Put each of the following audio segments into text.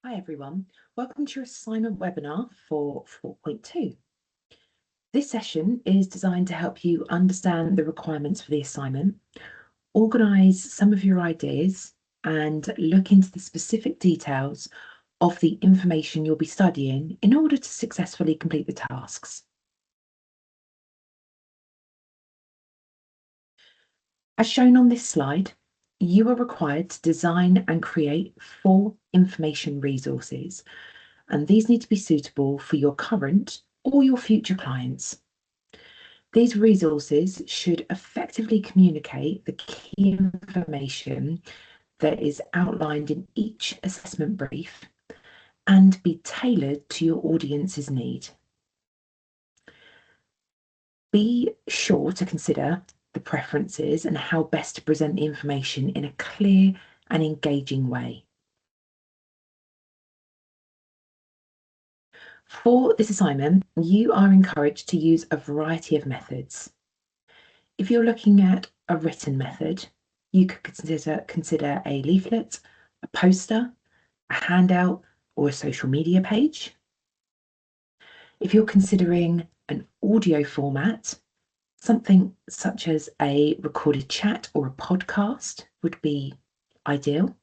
Hi everyone, welcome to your assignment webinar for 4.2. This session is designed to help you understand the requirements for the assignment, organise some of your ideas and look into the specific details of the information you'll be studying in order to successfully complete the tasks. As shown on this slide, you are required to design and create 4 information resources, and these need to be suitable for your current or your future clients. These resources should effectively communicate the key information that is outlined in each assessment brief and be tailored to your audience's need. Be sure to consider the preferences and how best to present the information in a clear and engaging way. For this assignment, you are encouraged to use a variety of methods. If you're looking at a written method, you could consider a leaflet, a poster, a handout, or a social media page. If you're considering an audio format, something such as a recorded chat or a podcast would be ideal.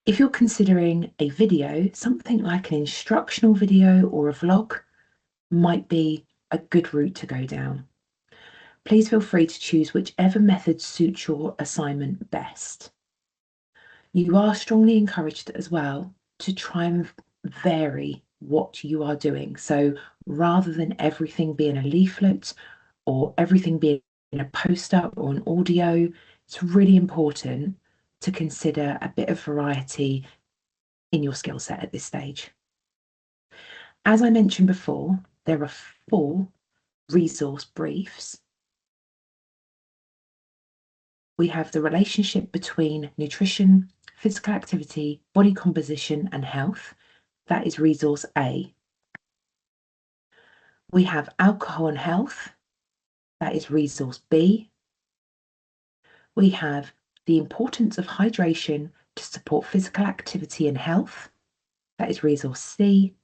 If you're considering a video, something like an instructional video or a vlog might be a good route to go down. Please feel free to choose whichever method suits your assignment best. You are strongly encouraged as well to try and vary what you are doing. So rather than everything being a leaflet or everything being a poster or an audio, it's really important to consider a bit of variety in your skill set at this stage. As I mentioned before, there are 4 resource briefs. We have the relationship between nutrition, physical activity, body composition, and health. That is resource A. We have alcohol and health. That is resource B. We have the importance of hydration to support physical activity and health. That is resource C.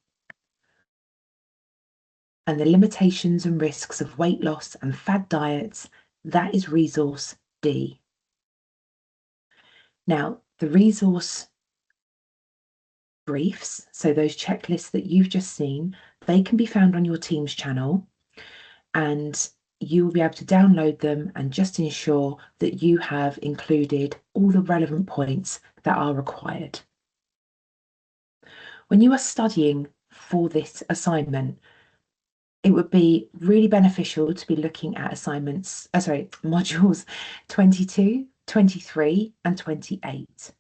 And the limitations and risks of weight loss and fad diets. That is resource D. Now, the resource briefs, so those checklists that you've just seen, they can be found on your Teams channel, and you will be able to download them and just ensure that you have included all the relevant points that are required. When you are studying for this assignment, it would be really beneficial to be looking at modules 22, 23, and 28,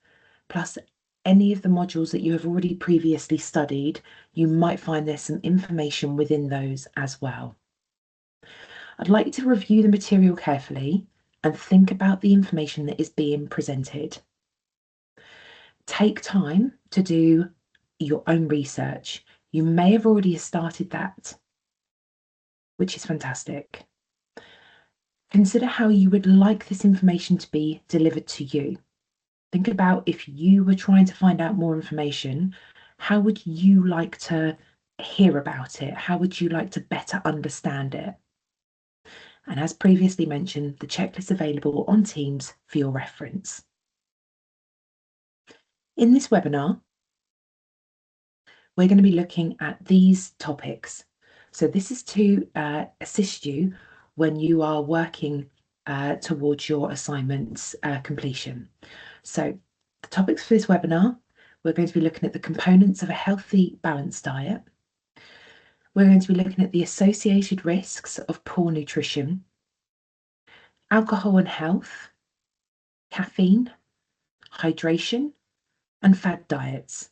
plus any of the modules that you have already previously studied. You might find there's some information within those as well. I'd like you to review the material carefully and think about the information that is being presented. Take time to do your own research. You may have already started that, which is fantastic. Consider how you would like this information to be delivered to you. Think about if you were trying to find out more information, how would you like to hear about it? How would you like to better understand it? And as previously mentioned, the checklist is available on Teams for your reference. In this webinar, we're going to be looking at these topics. So this is to assist you when you are working towards your assignment's completion. So the topics for this webinar, we're going to be looking at the components of a healthy, balanced diet. We're going to be looking at the associated risks of poor nutrition, alcohol and health, caffeine, hydration, and fad diets.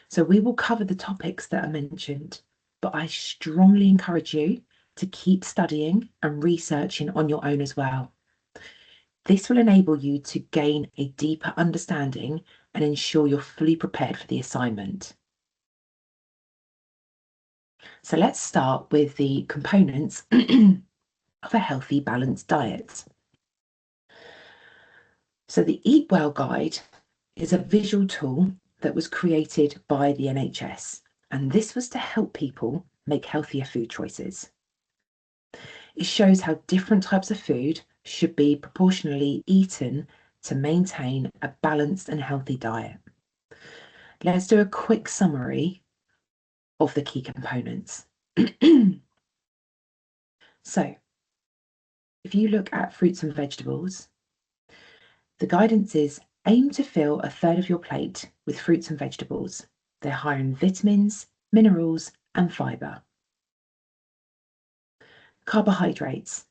So we will cover the topics that are mentioned, but I strongly encourage you to keep studying and researching on your own as well. This will enable you to gain a deeper understanding and ensure you're fully prepared for the assignment. So let's start with the components of a healthy, balanced diet. So the Eat Well Guide is a visual tool that was created by the NHS, and this was to help people make healthier food choices. It shows how different types of food should be proportionally eaten to maintain a balanced and healthy diet. Let's do a quick summary of the key components. So, if you look at fruits and vegetables, the guidance is aim to fill a third of your plate with fruits and vegetables. They're high in vitamins, minerals, and fibre. Carbohydrates.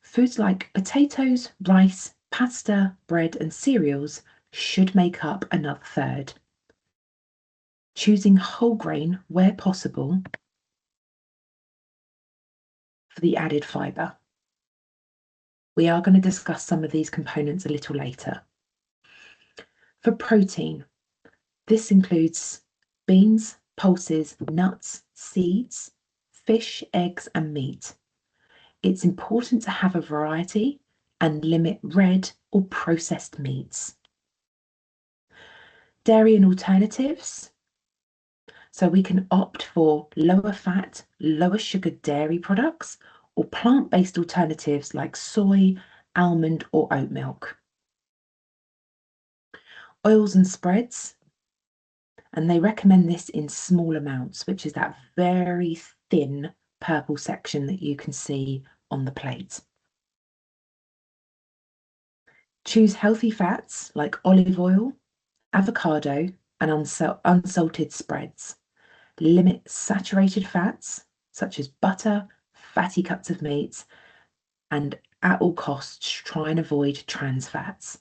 Foods like potatoes, rice, pasta, bread, and cereals should make up another third. Choosing whole grain where possible for the added fibre. We are going to discuss some of these components a little later. For protein, this includes beans, pulses, nuts, seeds, fish, eggs, and meat. It's important to have a variety and limit red or processed meats. Dairy and alternatives. So we can opt for lower fat, lower sugar dairy products or plant-based alternatives like soy, almond, or oat milk. Oils and spreads, and they recommend this in small amounts, which is that very thin purple section that you can see on the plate. Choose healthy fats like olive oil, avocado, and unsalted spreads. Limit saturated fats such as butter, fatty cuts of meats, and at all costs try and avoid trans fats.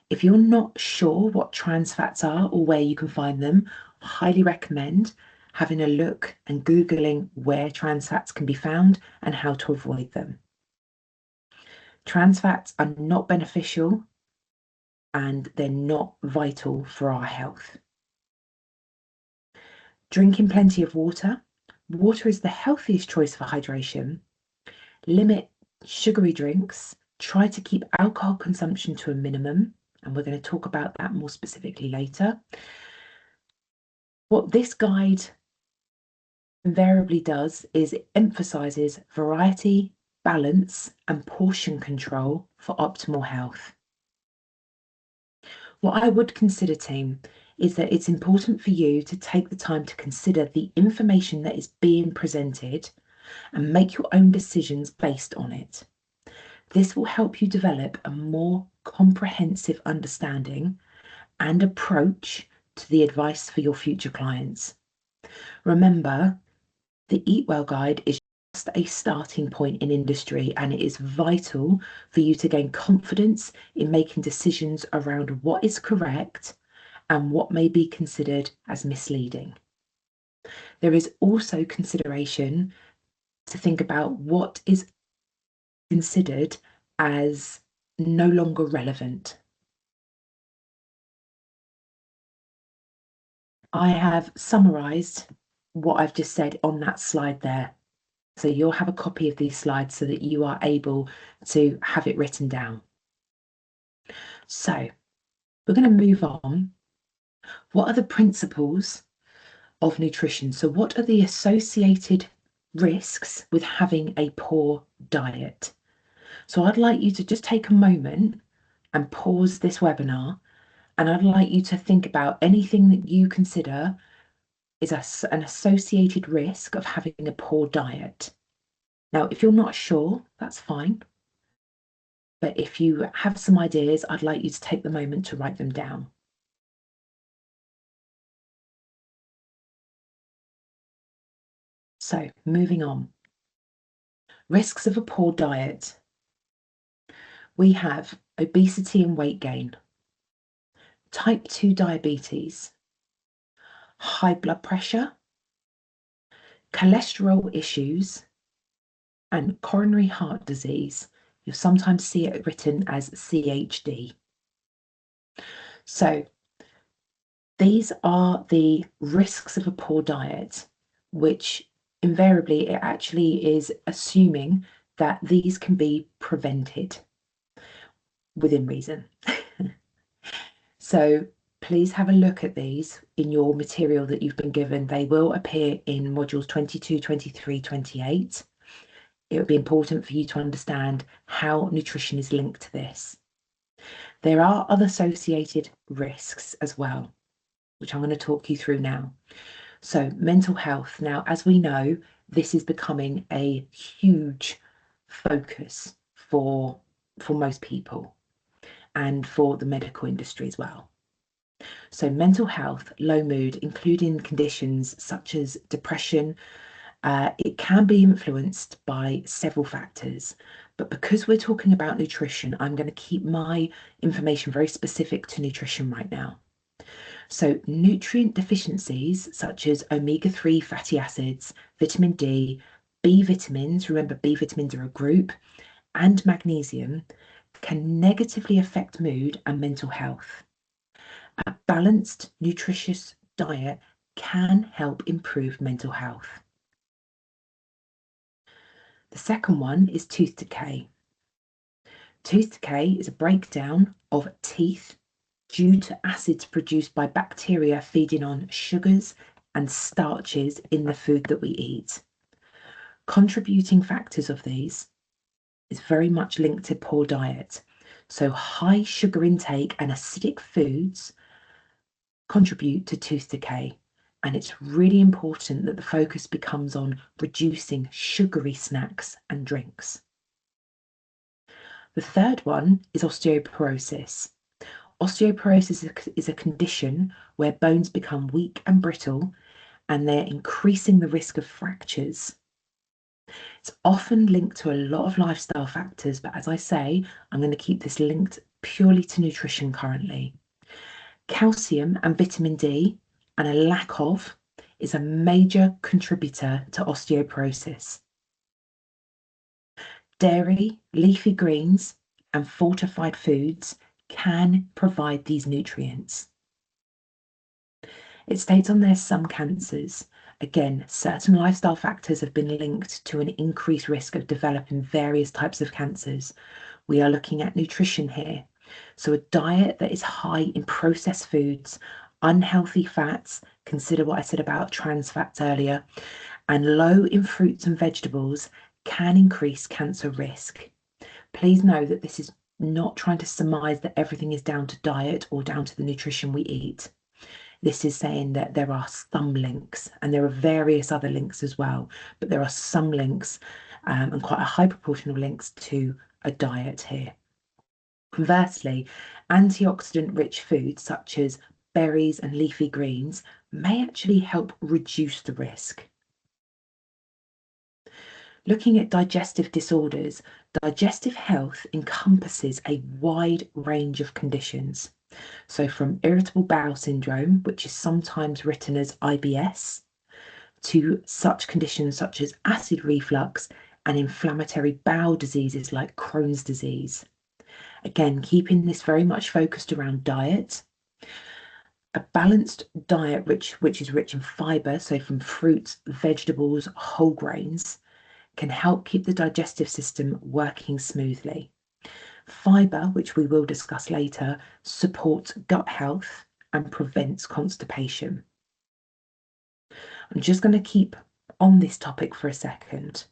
If you're not sure what trans fats are or where you can find them, I highly recommend having a look and Googling where trans fats can be found and how to avoid them. Trans fats are not beneficial and they're not vital for our health. Drinking plenty of water. Water is the healthiest choice for hydration. Limit sugary drinks. Try to keep alcohol consumption to a minimum, and we're going to talk about that more specifically later. What this guide invariably does is it emphasizes variety, balance, and portion control for optimal health. What I would consider, team, is that it's important for you to take the time to consider the information that is being presented and make your own decisions based on it. This will help you develop a more comprehensive understanding and approach to the advice for your future clients. Remember, the Eat Well Guide is just a starting point in industry, and it is vital for you to gain confidence in making decisions around what is correct and what may be considered as misleading. There is also consideration to think about what is considered as no longer relevant. I have summarised what I've just said on that slide there. So you'll have a copy of these slides so that you are able to have it written down. So we're going to move on. What are the principles of nutrition? So what are the associated risks with having a poor diet? So I'd like you to just take a moment and pause this webinar, and I'd like you to think about anything that you consider is an associated risk of having a poor diet. Now, if you're not sure, that's fine. But if you have some ideas, I'd like you to take the moment to write them down. So, moving on. Risks of a poor diet. We have obesity and weight gain, type 2 diabetes, high blood pressure, cholesterol issues, and coronary heart disease. You'll sometimes see it written as CHD. So these are the risks of a poor diet, which invariably it actually is assuming that these can be prevented within reason. So Please have a look at these in your material that you've been given. They will appear in modules 22, 23, 28. It would be important for you to understand how nutrition is linked to this. There are other associated risks as well, which I'm going to talk you through now. So mental health. Now, as we know, this is becoming a huge focus for most people and for the medical industry as well. So mental health, low mood, including conditions such as depression, it can be influenced by several factors. But because we're talking about nutrition, I'm going to keep my information very specific to nutrition right now. So nutrient deficiencies such as omega-3 fatty acids, vitamin D, B vitamins, remember B vitamins are a group, and magnesium can negatively affect mood and mental health. A balanced, nutritious diet can help improve mental health. The second one is tooth decay. Tooth decay is a breakdown of teeth due to acids produced by bacteria feeding on sugars and starches in the food that we eat. Contributing factors of these is very much linked to poor diet. So high sugar intake and acidic foods contribute to tooth decay. And it's really important that the focus becomes on reducing sugary snacks and drinks. The third one is osteoporosis. Osteoporosis is a condition where bones become weak and brittle, and they're increasing the risk of fractures. It's often linked to a lot of lifestyle factors, but as I say, I'm going to keep this linked purely to nutrition currently. Calcium and vitamin D, and a lack of, is a major contributor to osteoporosis. Dairy, leafy greens, and fortified foods can provide these nutrients. It states on there some cancers. Again, certain lifestyle factors have been linked to an increased risk of developing various types of cancers. We are looking at nutrition here. So a diet that is high in processed foods, unhealthy fats, consider what I said about trans fats earlier, and low in fruits and vegetables can increase cancer risk. Please know that this is not trying to surmise that everything is down to diet or down to the nutrition we eat. This is saying that there are some links, and there are various other links as well, but there are some links and quite a high proportion of links to a diet here. Conversely, antioxidant-rich foods such as berries and leafy greens may actually help reduce the risk. Looking at digestive disorders, digestive health encompasses a wide range of conditions. So from irritable bowel syndrome, which is sometimes written as IBS, to such conditions such as acid reflux and inflammatory bowel diseases like Crohn's disease. Again, keeping this very much focused around diet. A balanced diet which is rich in fibre, so from fruits, vegetables, whole grains, can help keep the digestive system working smoothly. Fibre, which we will discuss later, supports gut health and prevents constipation. I'm just going to keep on this topic for a second.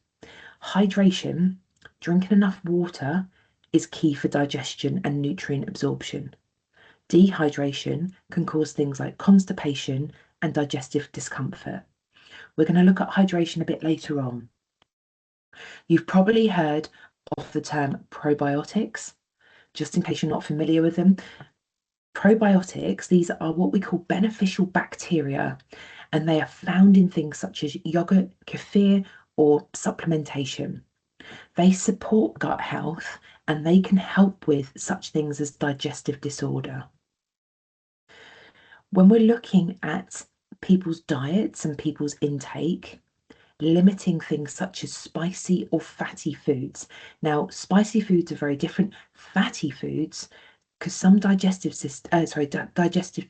Hydration, drinking enough water, is key for digestion and nutrient absorption. Dehydration can cause things like constipation and digestive discomfort. We're going to look at hydration a bit later on. You've probably heard of the term probiotics, just in case you're not familiar with them. Probiotics, these are what we call beneficial bacteria, and they are found in things such as yogurt, kefir, or supplementation. They support gut health, and they can help with such things as digestive disorder. When we're looking at people's diets and people's intake, limiting things such as spicy or fatty foods. Now, spicy foods are very different. Fatty foods, because some digestive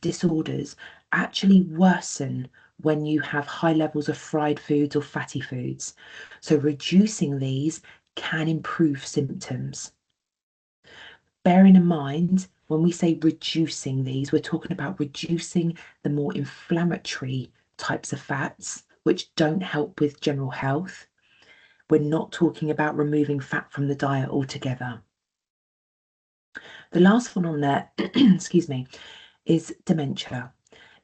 disorders actually worsen when you have high levels of fried foods or fatty foods. So reducing these can improve symptoms. Bearing in mind, when we say reducing these, we're talking about reducing the more inflammatory types of fats, which don't help with general health. We're not talking about removing fat from the diet altogether. The last one on there, excuse me, is dementia.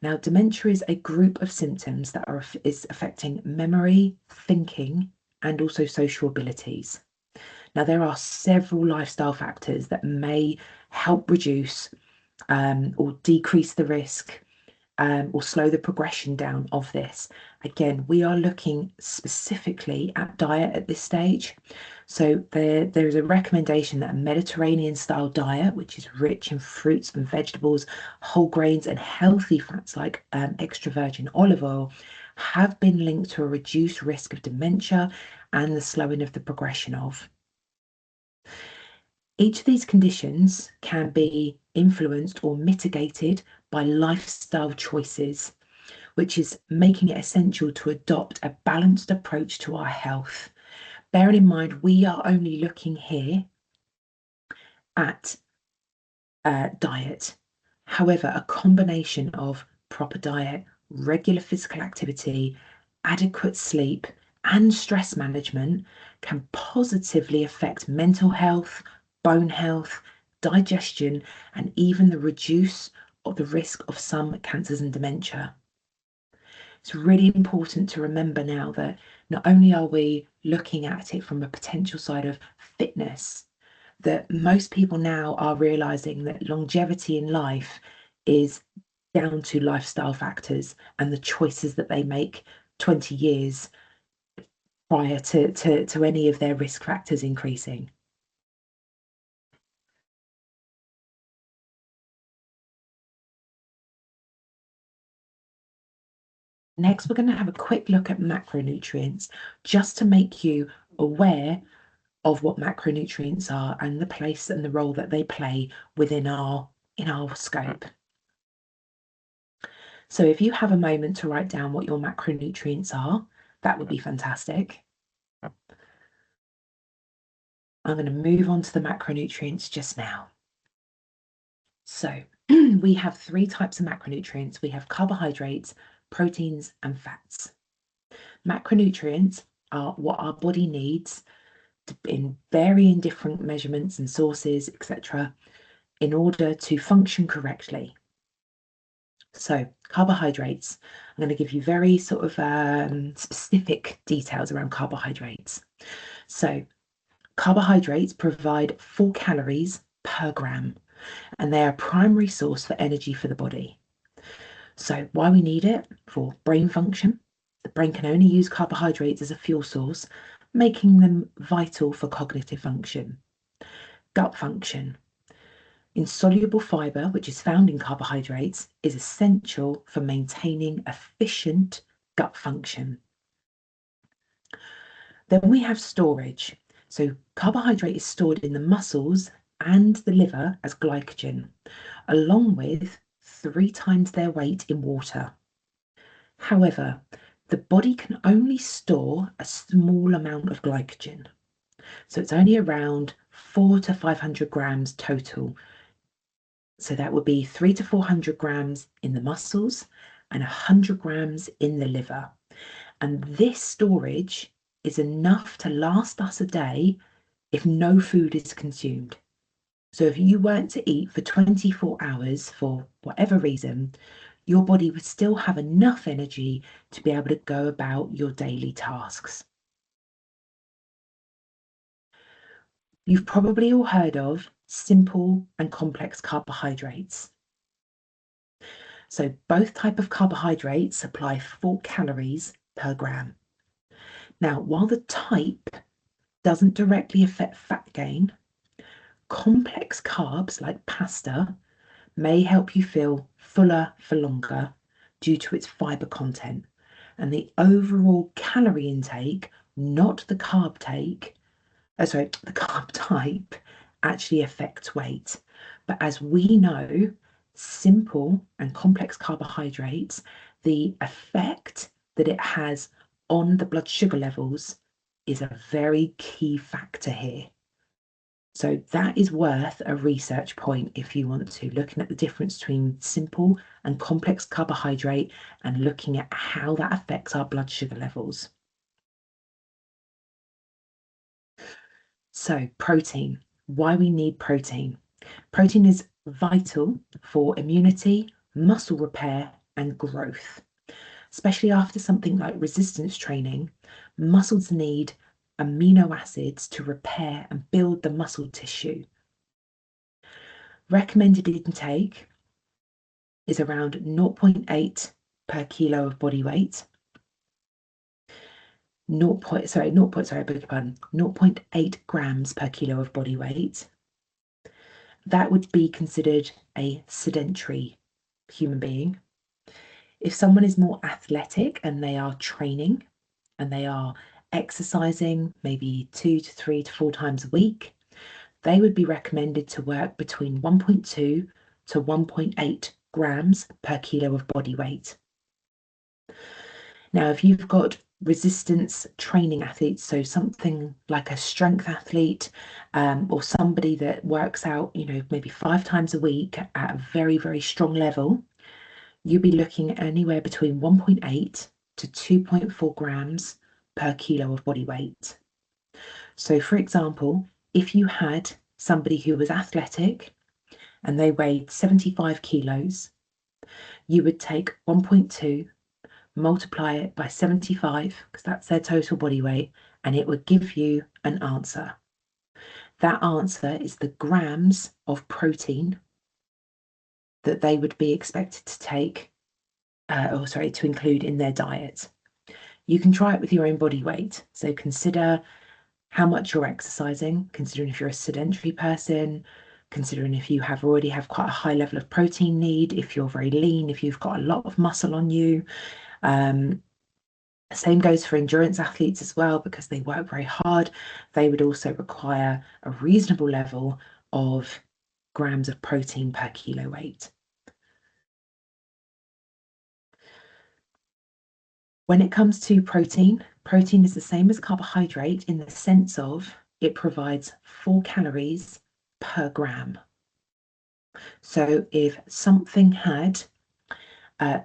Now, dementia is a group of symptoms that is affecting memory, thinking, and also social abilities. Now, there are several lifestyle factors that may help reduce or decrease the risk or slow the progression down of this. Again, we are looking specifically at diet at this stage. So there is a recommendation that a Mediterranean style diet, which is rich in fruits and vegetables, whole grains, and healthy fats like extra virgin olive oil, have been linked to a reduced risk of dementia and the slowing of the progression of. Each of these conditions can be influenced or mitigated by lifestyle choices, which is making it essential to adopt a balanced approach to our health. Bearing in mind, we are only looking here at diet. However, a combination of proper diet, regular physical activity, adequate sleep, and stress management can positively affect mental health, bone health, digestion, and even the reduce of the risk of some cancers and dementia. It's really important to remember now that not only are we looking at it from a potential side of fitness, that most people now are realizing that longevity in life is down to lifestyle factors and the choices that they make 20 years prior to any of their risk factors increasing. Next, we're going to have a quick look at macronutrients, just to make you aware of what macronutrients are and the place and the role that they play within our scope. So if you have a moment to write down what your macronutrients are, that would be fantastic. I'm going to move on to the macronutrients just now. So we have three types of macronutrients. We have carbohydrates, proteins, and fats. Macronutrients are what our body needs in varying different measurements and sources, etc., in order to function correctly. So carbohydrates, I'm going to give you very sort of specific details around carbohydrates. So carbohydrates provide 4 calories per gram, and they are a primary source for energy for the body. So why we need it? For brain function. The brain can only use carbohydrates as a fuel source, making them vital for cognitive function. Gut function. Insoluble fiber, which is found in carbohydrates, is essential for maintaining efficient gut function. Then we have storage. So carbohydrate is stored in the muscles and the liver as glycogen, along with 3 times their weight in water. However, the body can only store a small amount of glycogen. So it's only around 400 to 500 grams total. So that would be 300 to 400 grams in the muscles and 100 grams in the liver. And this storage is enough to last us a day if no food is consumed. So if you weren't to eat for 24 hours for whatever reason, your body would still have enough energy to be able to go about your daily tasks. You've probably all heard of simple and complex carbohydrates. So both type of carbohydrates supply 4 calories per gram. Now, while the type doesn't directly affect fat gain, complex carbs like pasta may help you feel fuller for longer due to its fiber content, and the overall calorie intake, not the carb the carb type, actually affects weight. But as we know, simple and complex carbohydrates, the effect that it has on the blood sugar levels is a very key factor here. So that is worth a research point if you want to, looking at the difference between simple and complex carbohydrate and looking at how that affects our blood sugar levels. So protein, why we need protein. Protein is vital for immunity, muscle repair, and growth. Especially after something like resistance training, muscles need amino acids to repair and build the muscle tissue. Recommended intake is around 0.8 per kilo of body weight. 0.8 grams per kilo of body weight. That would be considered a sedentary human being. If someone is more athletic and they are training and they are exercising maybe 2 to 3 to 4 times a week, they would be recommended to work between 1.2 to 1.8 grams per kilo of body weight. Now, if you've got resistance training athletes, so something like a strength athlete or somebody that works out, maybe 5 times a week at a very, very strong level, you'd be looking at anywhere between 1.8 to 2.4 grams per kilo of body weight. So, for example, if you had somebody who was athletic and they weighed 75 kilos, you would take 1.2, multiply it by 75, because that's their total body weight, and it would give you an answer. That answer is the grams of protein that they would be expected to take, to include in their diet. You can try it with your own body weight. So consider how much you're exercising, considering if you're a sedentary person, considering if you already have quite a high level of protein need, if you're very lean, if you've got a lot of muscle on you. Same goes for endurance athletes as well, because they work very hard. They would also require a reasonable level of grams of protein per kilo weight. When it comes to protein, protein is the same as carbohydrate in the sense of it provides 4 calories per gram. So if something had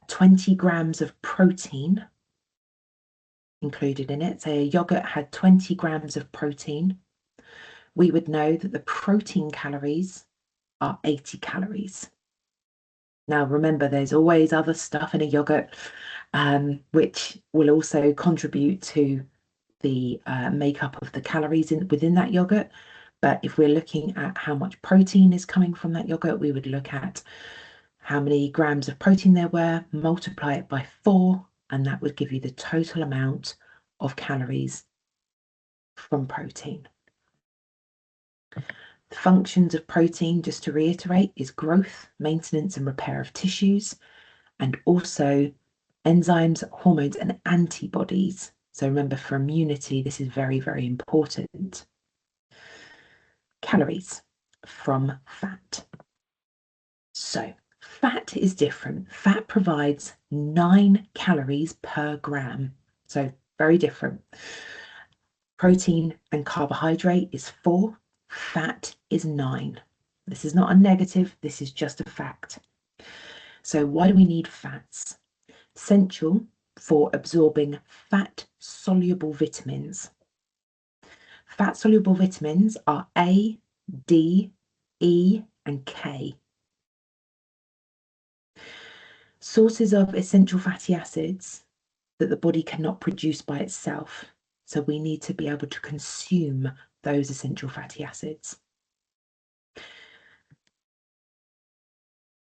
20 grams of protein included in it, say a yogurt had 20 grams of protein, we would know that the protein calories are 80 calories. Now, remember, there's always other stuff in a yogurt which will also contribute to the makeup of the calories within that yogurt. But if we're looking at how much protein is coming from that yogurt, we would look at how many grams of protein there were, multiply it by 4, and that would give you the total amount of calories from protein. The functions of protein, just to reiterate, is growth, maintenance, and repair of tissues, and also enzymes, hormones, and antibodies. So remember, for immunity, this is very, very important. Calories from fat. So fat is different. Fat provides 9 calories per gram. So very different. Protein and carbohydrate is 4. Fat is 9. This is not a negative. This is just a fact. So why do we need fats? Essential for absorbing fat-soluble vitamins. Fat-soluble vitamins are A, D, E, and K. Sources of essential fatty acids that the body cannot produce by itself. So we need to be able to consume those essential fatty acids.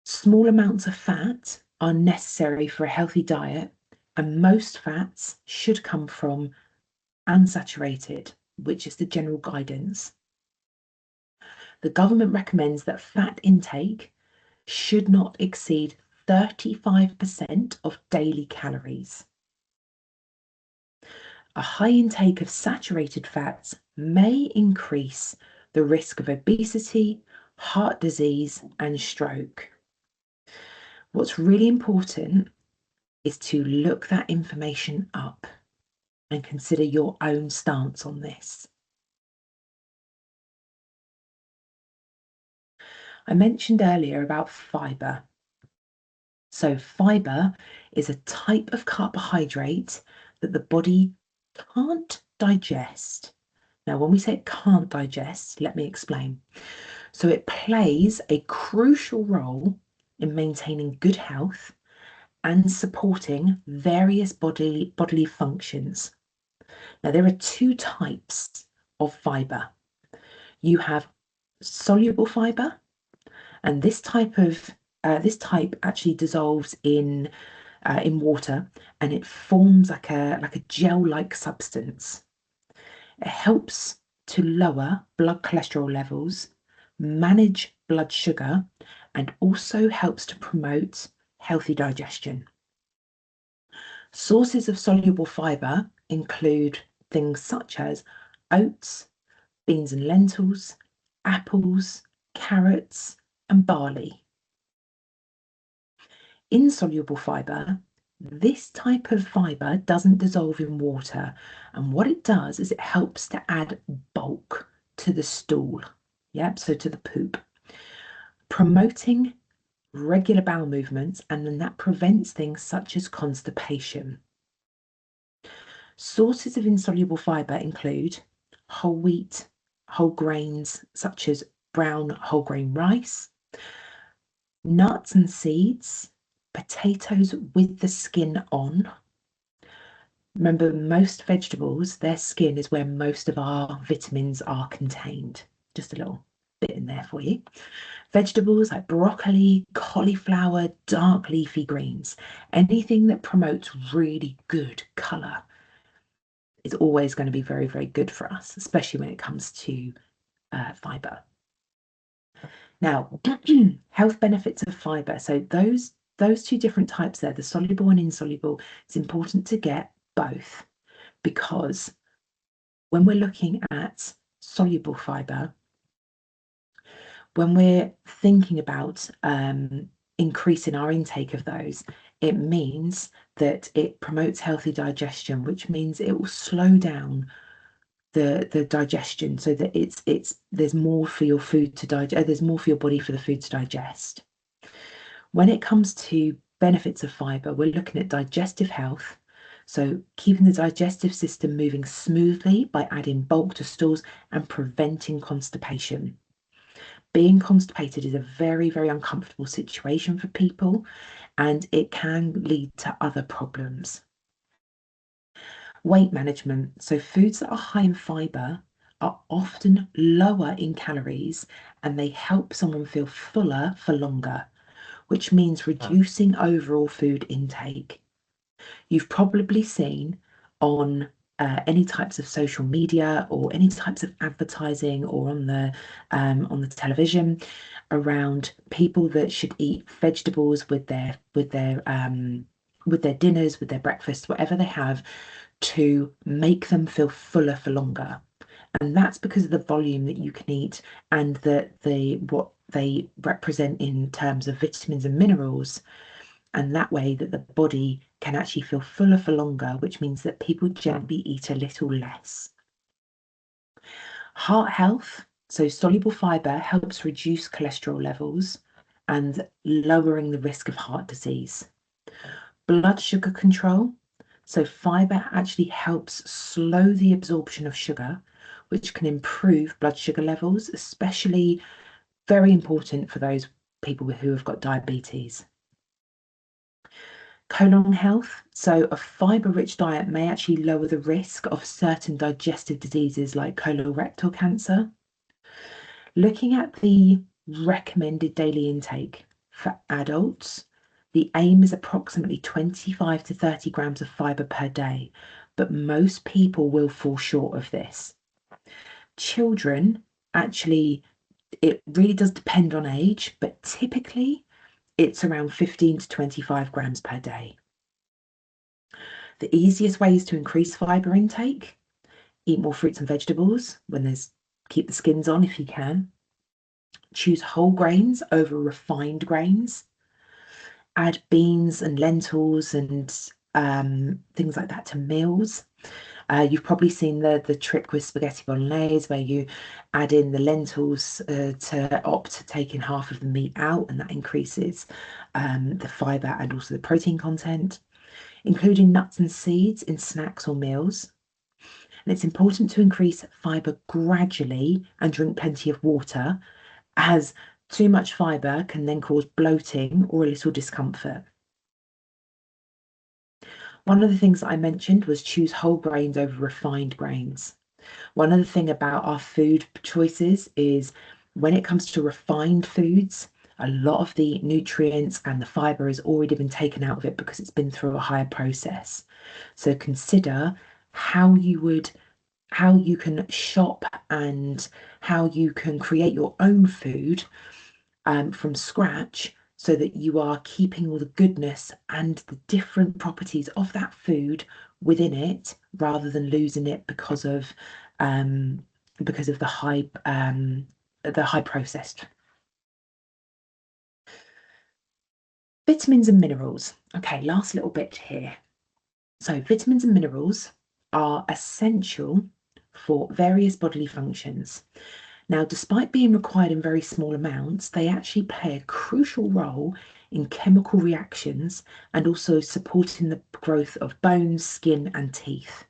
Small amounts of fat are necessary for a healthy diet, and most fats should come from unsaturated, which is the general guidance. The government recommends that fat intake should not exceed 35% of daily calories. A high intake of saturated fats may increase the risk of obesity, heart disease, and stroke. What's really important is to look that information up and consider your own stance on this. I mentioned earlier about fiber. So fiber is a type of carbohydrate that the body can't digest. Now, when we say it can't digest, let me explain. So it plays a crucial role in maintaining good health and supporting various bodily functions. Now, there are two types of fiber. You have soluble fiber, and this type actually dissolves in water, and it forms like a gel-like substance. It helps to lower blood cholesterol levels, manage blood sugar, and also helps to promote healthy digestion. Sources of soluble fiber include things such as oats, beans and lentils, apples, carrots, and barley. Insoluble fiber, this type of fiber doesn't dissolve in water, and what it does is it helps to add bulk to the stool, yep, so to the poop, promoting regular bowel movements, and then that prevents things such as constipation. Sources of insoluble fiber include whole wheat, whole grains such as brown whole grain rice, nuts and seeds, potatoes with the skin on. Remember, most vegetables, their skin is where most of our vitamins are contained. Just a little bit in there for you. Vegetables like broccoli, cauliflower, dark leafy greens, anything that promotes really good colour is always going to be very, very good for us, especially when it comes to fibre. Now, health benefits of fibre. So those two different types there, the soluble and insoluble, it's important to get both, because when we're looking at soluble fibre, when we're thinking about increasing our intake of those, it means that it promotes healthy digestion, which means it will slow down the digestion so that there's more for your food to digest, there's more for your body for the food to digest. When it comes to benefits of fibre, we're looking at digestive health. So keeping the digestive system moving smoothly by adding bulk to stools and preventing constipation. Being constipated is a very, very uncomfortable situation for people, and it can lead to other problems. Weight management. So foods that are high in fibre are often lower in calories, and they help someone feel fuller for longer, which means reducing overall food intake. You've probably seen on any types of social media or any types of advertising or on the television around people that should eat vegetables with their dinners, with their breakfasts, whatever they have, to make them feel fuller for longer. And that's because of the volume that you can eat and what they represent in terms of vitamins and minerals. And that way that the body can actually feel fuller for longer, which means that people generally eat a little less. Heart health. So soluble fibre helps reduce cholesterol levels and lowering the risk of heart disease. Blood sugar control. So fibre actually helps slow the absorption of sugar, which can improve blood sugar levels, especially very important for those people who have got diabetes. Colon health. So a fibre-rich diet may actually lower the risk of certain digestive diseases like colorectal cancer. Looking at the recommended daily intake for adults, the aim is approximately 25 to 30 grams of fibre per day, but most people will fall short of this. Children, actually, it really does depend on age, but typically it's around 15 to 25 grams per day. The easiest ways to increase fibre intake: eat more fruits and vegetables keep the skins on if you can. Choose whole grains over refined grains. Add beans and lentils and things like that to meals. You've probably seen the trick with spaghetti bolognese where you add in the lentils to opt to taking half of the meat out, and that increases the fiber and also the protein content, including nuts and seeds in snacks or meals. And it's important to increase fiber gradually and drink plenty of water, as too much fiber can then cause bloating or a little discomfort. One of the things that I mentioned was choose whole grains over refined grains. One other thing about our food choices is when it comes to refined foods, a lot of the nutrients and the fiber has already been taken out of it because it's been through a higher process. So consider how you can shop and how you can create your own food from scratch so that you are keeping all the goodness and the different properties of that food within it rather than losing it um, because of the high processed. Vitamins and minerals. Okay, last little bit here. So vitamins and minerals are essential for various bodily functions. Now, despite being required in very small amounts, they actually play a crucial role in chemical reactions and also supporting the growth of bones, skin, and teeth.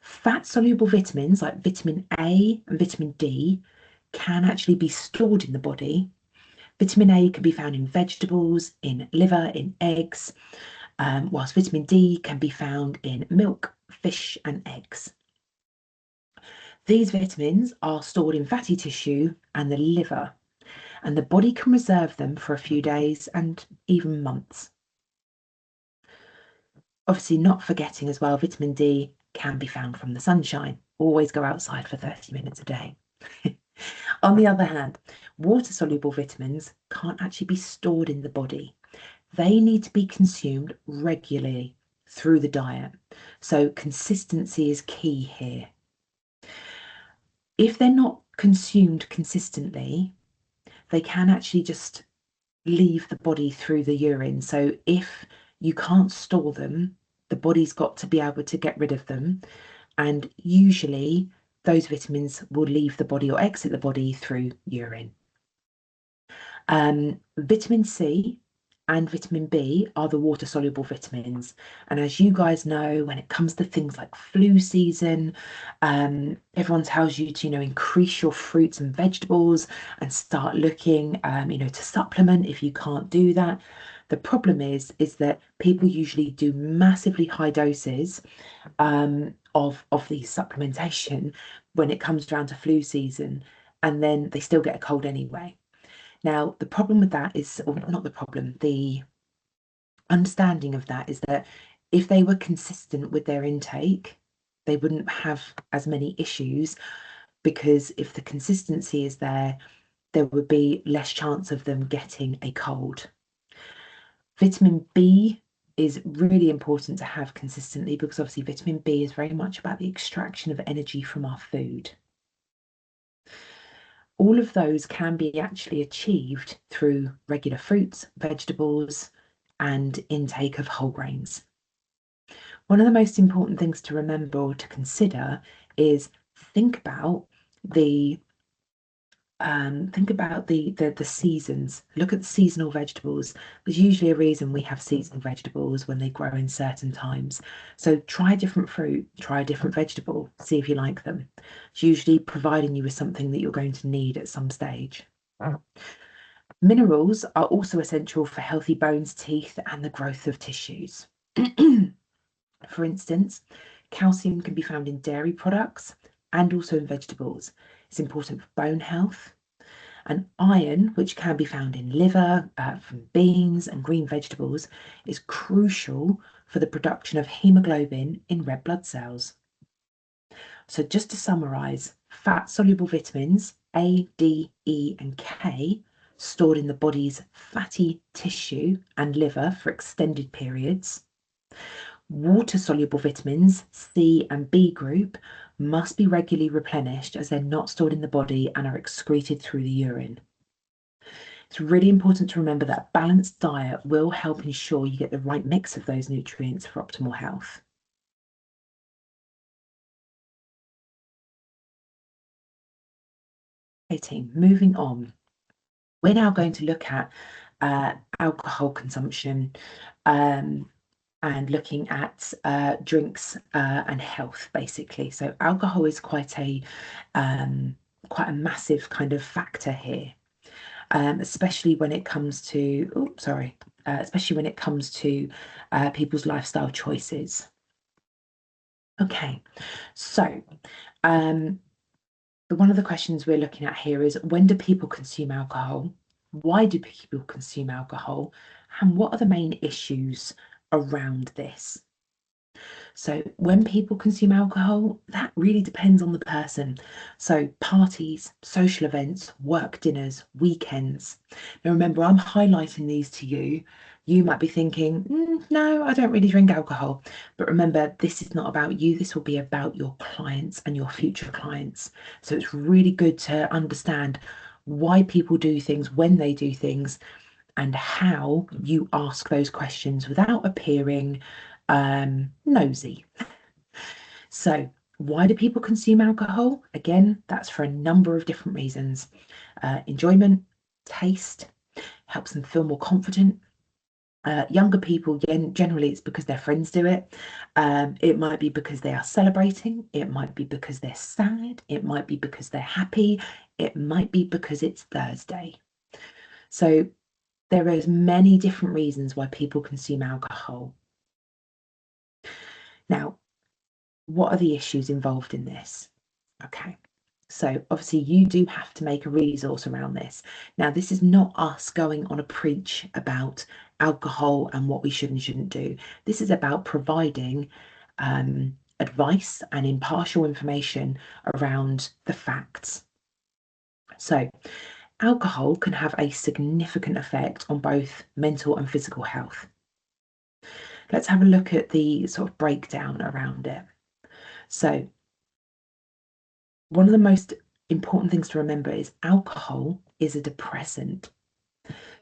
Fat-soluble vitamins like vitamin A and vitamin D can actually be stored in the body. Vitamin A can be found in vegetables, in liver, in eggs, whilst vitamin D can be found in milk, fish, and eggs. These vitamins are stored in fatty tissue and the liver, and the body can reserve them for a few days and even months. Obviously, not forgetting as well, vitamin D can be found from the sunshine. Always go outside for 30 minutes a day. On the other hand, water-soluble vitamins can't actually be stored in the body. They need to be consumed regularly through the diet. So consistency is key here. If they're not consumed consistently, they can actually just leave the body through the urine. So if you can't store them, the body's got to be able to get rid of them. And usually those vitamins will leave the body or exit the body through urine. Vitamin C and vitamin B are the water-soluble vitamins. And as you guys know, when it comes to things like flu season, everyone tells you to, increase your fruits and vegetables and start looking, to supplement if you can't do that. The problem is that people usually do massively high doses of these supplementation when it comes down to flu season, and then they still get a cold anyway. Now, the problem with that is, or not the problem, the understanding of that is that if they were consistent with their intake, they wouldn't have as many issues, because if the consistency is there, there would be less chance of them getting a cold. Vitamin B is really important to have consistently because obviously vitamin B is very much about the extraction of energy from our food. All of those can be actually achieved through regular fruits, vegetables, and intake of whole grains. One of the most important things to remember or to consider is think about the the seasons. Look at the seasonal vegetables. There's usually a reason we have seasonal vegetables when they grow in certain times. So try a different fruit, try a different vegetable, see if you like them. It's usually providing you with something that you're going to need at some stage. Minerals are also essential for healthy bones, teeth, and the growth of tissues. For instance, calcium can be found in dairy products and also in vegetables. It's important for bone health. And iron, which can be found in liver, from beans and green vegetables, is crucial for the production of hemoglobin in red blood cells. So just to summarise, fat-soluble vitamins A, D, E and K stored in the body's fatty tissue and liver for extended periods. Water-soluble vitamins C and B group must be regularly replenished as they're not stored in the body and are excreted through the urine. It's really important to remember that a balanced diet will help ensure you get the right mix of those nutrients for optimal health. Okay, team, moving on. We're now going to look at alcohol consumption and looking at drinks and health, basically. So alcohol is quite a massive kind of factor here, especially when it comes to, especially when it comes to people's lifestyle choices. Okay, so one of the questions we're looking at here is, when do people consume alcohol? Why do people consume alcohol? And what are the main issues around this? So when people consume alcohol, that really depends on the person. So parties, social events, work dinners, weekends. Now remember, I'm highlighting these to you. You might be thinking, no, I don't really drink alcohol. But remember, this is not about you. This will be about your clients and your future clients. So it's really good to understand why people do things, when they do things, and how you ask those questions without appearing nosy. So, why do people consume alcohol? Again, that's for a number of different reasons. Enjoyment, taste, helps them feel more confident. Younger people, generally, it's because their friends do it. It might be because they are celebrating. It might be because they're sad. It might be because they're happy. It might be because it's Thursday. So, there is many different reasons why people consume alcohol. Now, what are the issues involved in this? Okay, so obviously you do have to make a resource around this. Now, this is not us going on a preach about alcohol and what we should and shouldn't do. This is about providing advice and impartial information around the facts. So, alcohol can have a significant effect on both mental and physical health. Let's have a look at the sort of breakdown around it. So, one of the most important things to remember is alcohol is a depressant.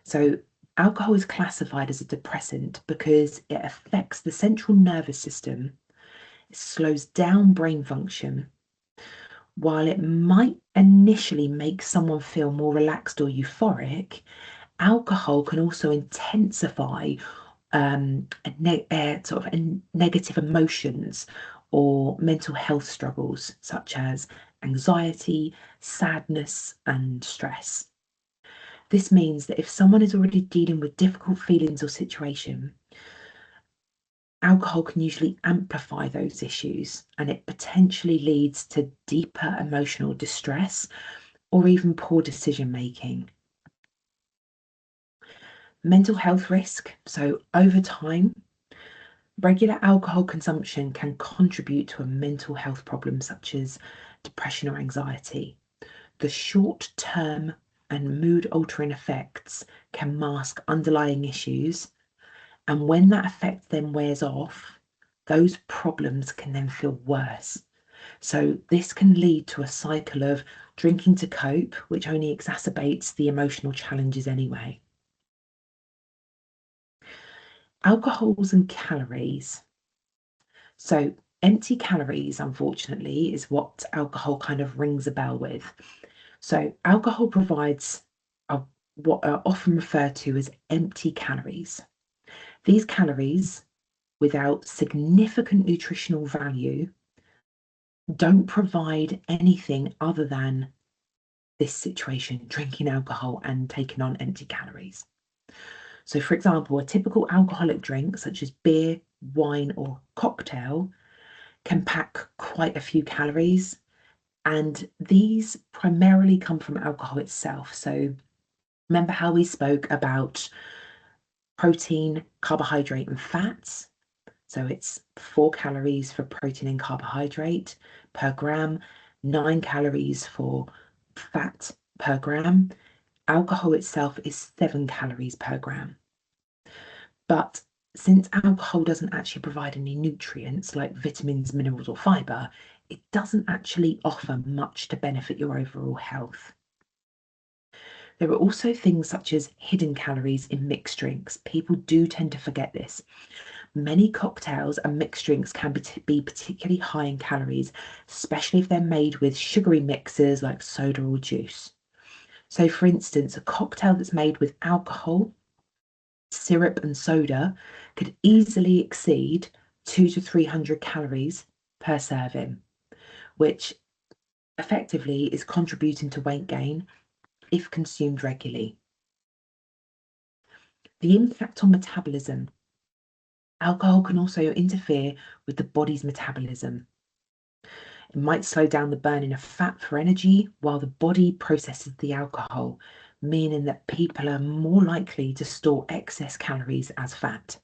So, alcohol is classified as a depressant because it affects the central nervous system, it slows down brain function. While it might initially make someone feel more relaxed or euphoric, alcohol can also intensify sort of negative emotions or mental health struggles such as anxiety, sadness, and stress. This means that if someone is already dealing with difficult feelings or situation, alcohol can usually amplify those issues, and it potentially leads to deeper emotional distress or even poor decision making. Mental health risk. So over time, regular alcohol consumption can contribute to a mental health problem such as depression or anxiety. The short-term and mood-altering effects can mask underlying issues, and when that effect then wears off, those problems can then feel worse. So this can lead to a cycle of drinking to cope, which only exacerbates the emotional challenges anyway. Alcohols and calories. So empty calories, unfortunately, is what alcohol kind of rings a bell with. So alcohol provides what are often referred to as empty calories. These calories, without significant nutritional value, don't provide anything other than this situation, drinking alcohol and taking on empty calories. So, for example, a typical alcoholic drink, such as beer, wine, or cocktail, can pack quite a few calories, and these primarily come from alcohol itself. So, remember how we spoke about protein, carbohydrate, and fats? So, it's 4 calories for protein and carbohydrate per gram, 9 calories for fat per gram. Alcohol itself is 7 calories per gram. But since alcohol doesn't actually provide any nutrients like vitamins, minerals, or fiber, it doesn't actually offer much to benefit your overall health. There are also things such as hidden calories in mixed drinks. People do tend to forget this. Many cocktails and mixed drinks can be particularly high in calories, especially if they're made with sugary mixes like soda or juice. So, for instance, a cocktail that's made with alcohol, syrup, and soda could easily exceed 200 to 300 calories per serving, which effectively is contributing to weight gain if consumed regularly. The impact on metabolism. Alcohol can also interfere with the body's metabolism. It might slow down the burning of fat for energy while the body processes the alcohol, meaning that people are more likely to store excess calories as fat.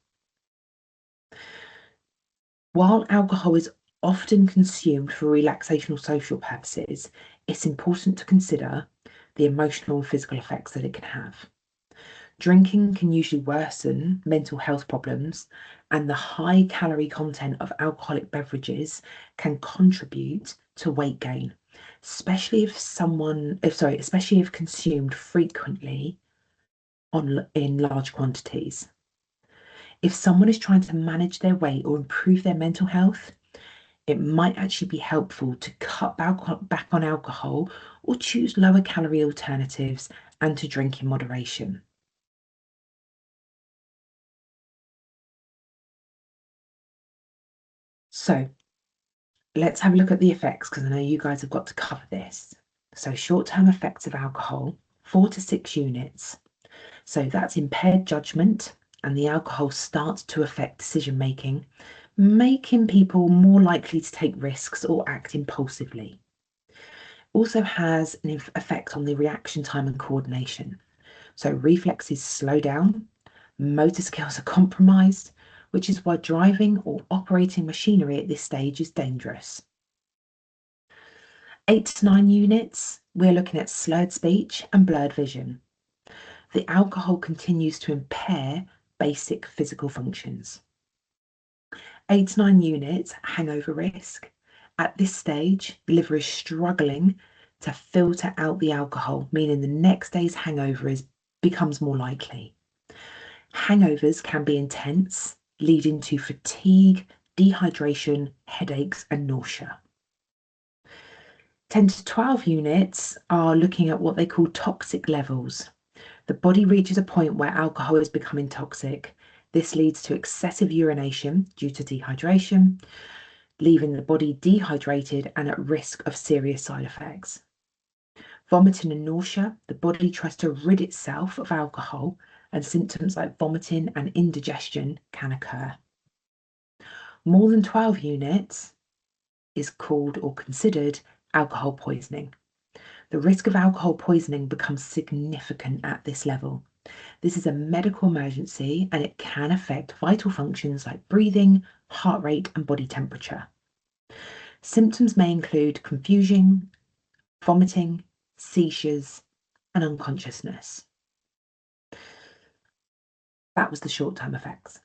While alcohol is often consumed for relaxation or social purposes, it's important to consider the emotional and physical effects that it can have. Drinking can usually worsen mental health problems, and the high calorie content of alcoholic beverages can contribute to weight gain, especially if consumed frequently in large quantities. If someone is trying to manage their weight or improve their mental health, it might actually be helpful to cut back on alcohol or choose lower calorie alternatives and to drink in moderation. So let's have a look at the effects because I know you guys have got to cover this. So short-term effects of alcohol, 4 to 6 units. So that's impaired judgment and the alcohol starts to affect decision making, making people more likely to take risks or act impulsively. Also has an effect on the reaction time and coordination. So reflexes slow down, motor skills are compromised, which is why driving or operating machinery at this stage is dangerous. 8 to 9 units, we're looking at slurred speech and blurred vision. The alcohol continues to impair basic physical functions. 8 to 9 units, hangover risk. At this stage, the liver is struggling to filter out the alcohol, meaning the next day's hangover becomes more likely. Hangovers can be intense, leading to fatigue, dehydration, headaches, and nausea. 10 to 12 units are looking at what they call toxic levels. The body reaches a point where alcohol is becoming toxic. This leads to excessive urination due to dehydration, leaving the body dehydrated and at risk of serious side effects. Vomiting and nausea, the body tries to rid itself of alcohol, and symptoms like vomiting and indigestion can occur. More than 12 units is called or considered alcohol poisoning. The risk of alcohol poisoning becomes significant at this level. This is a medical emergency and it can affect vital functions like breathing, heart rate, and body temperature. Symptoms may include confusion, vomiting, seizures, and unconsciousness. That was the short-term effects.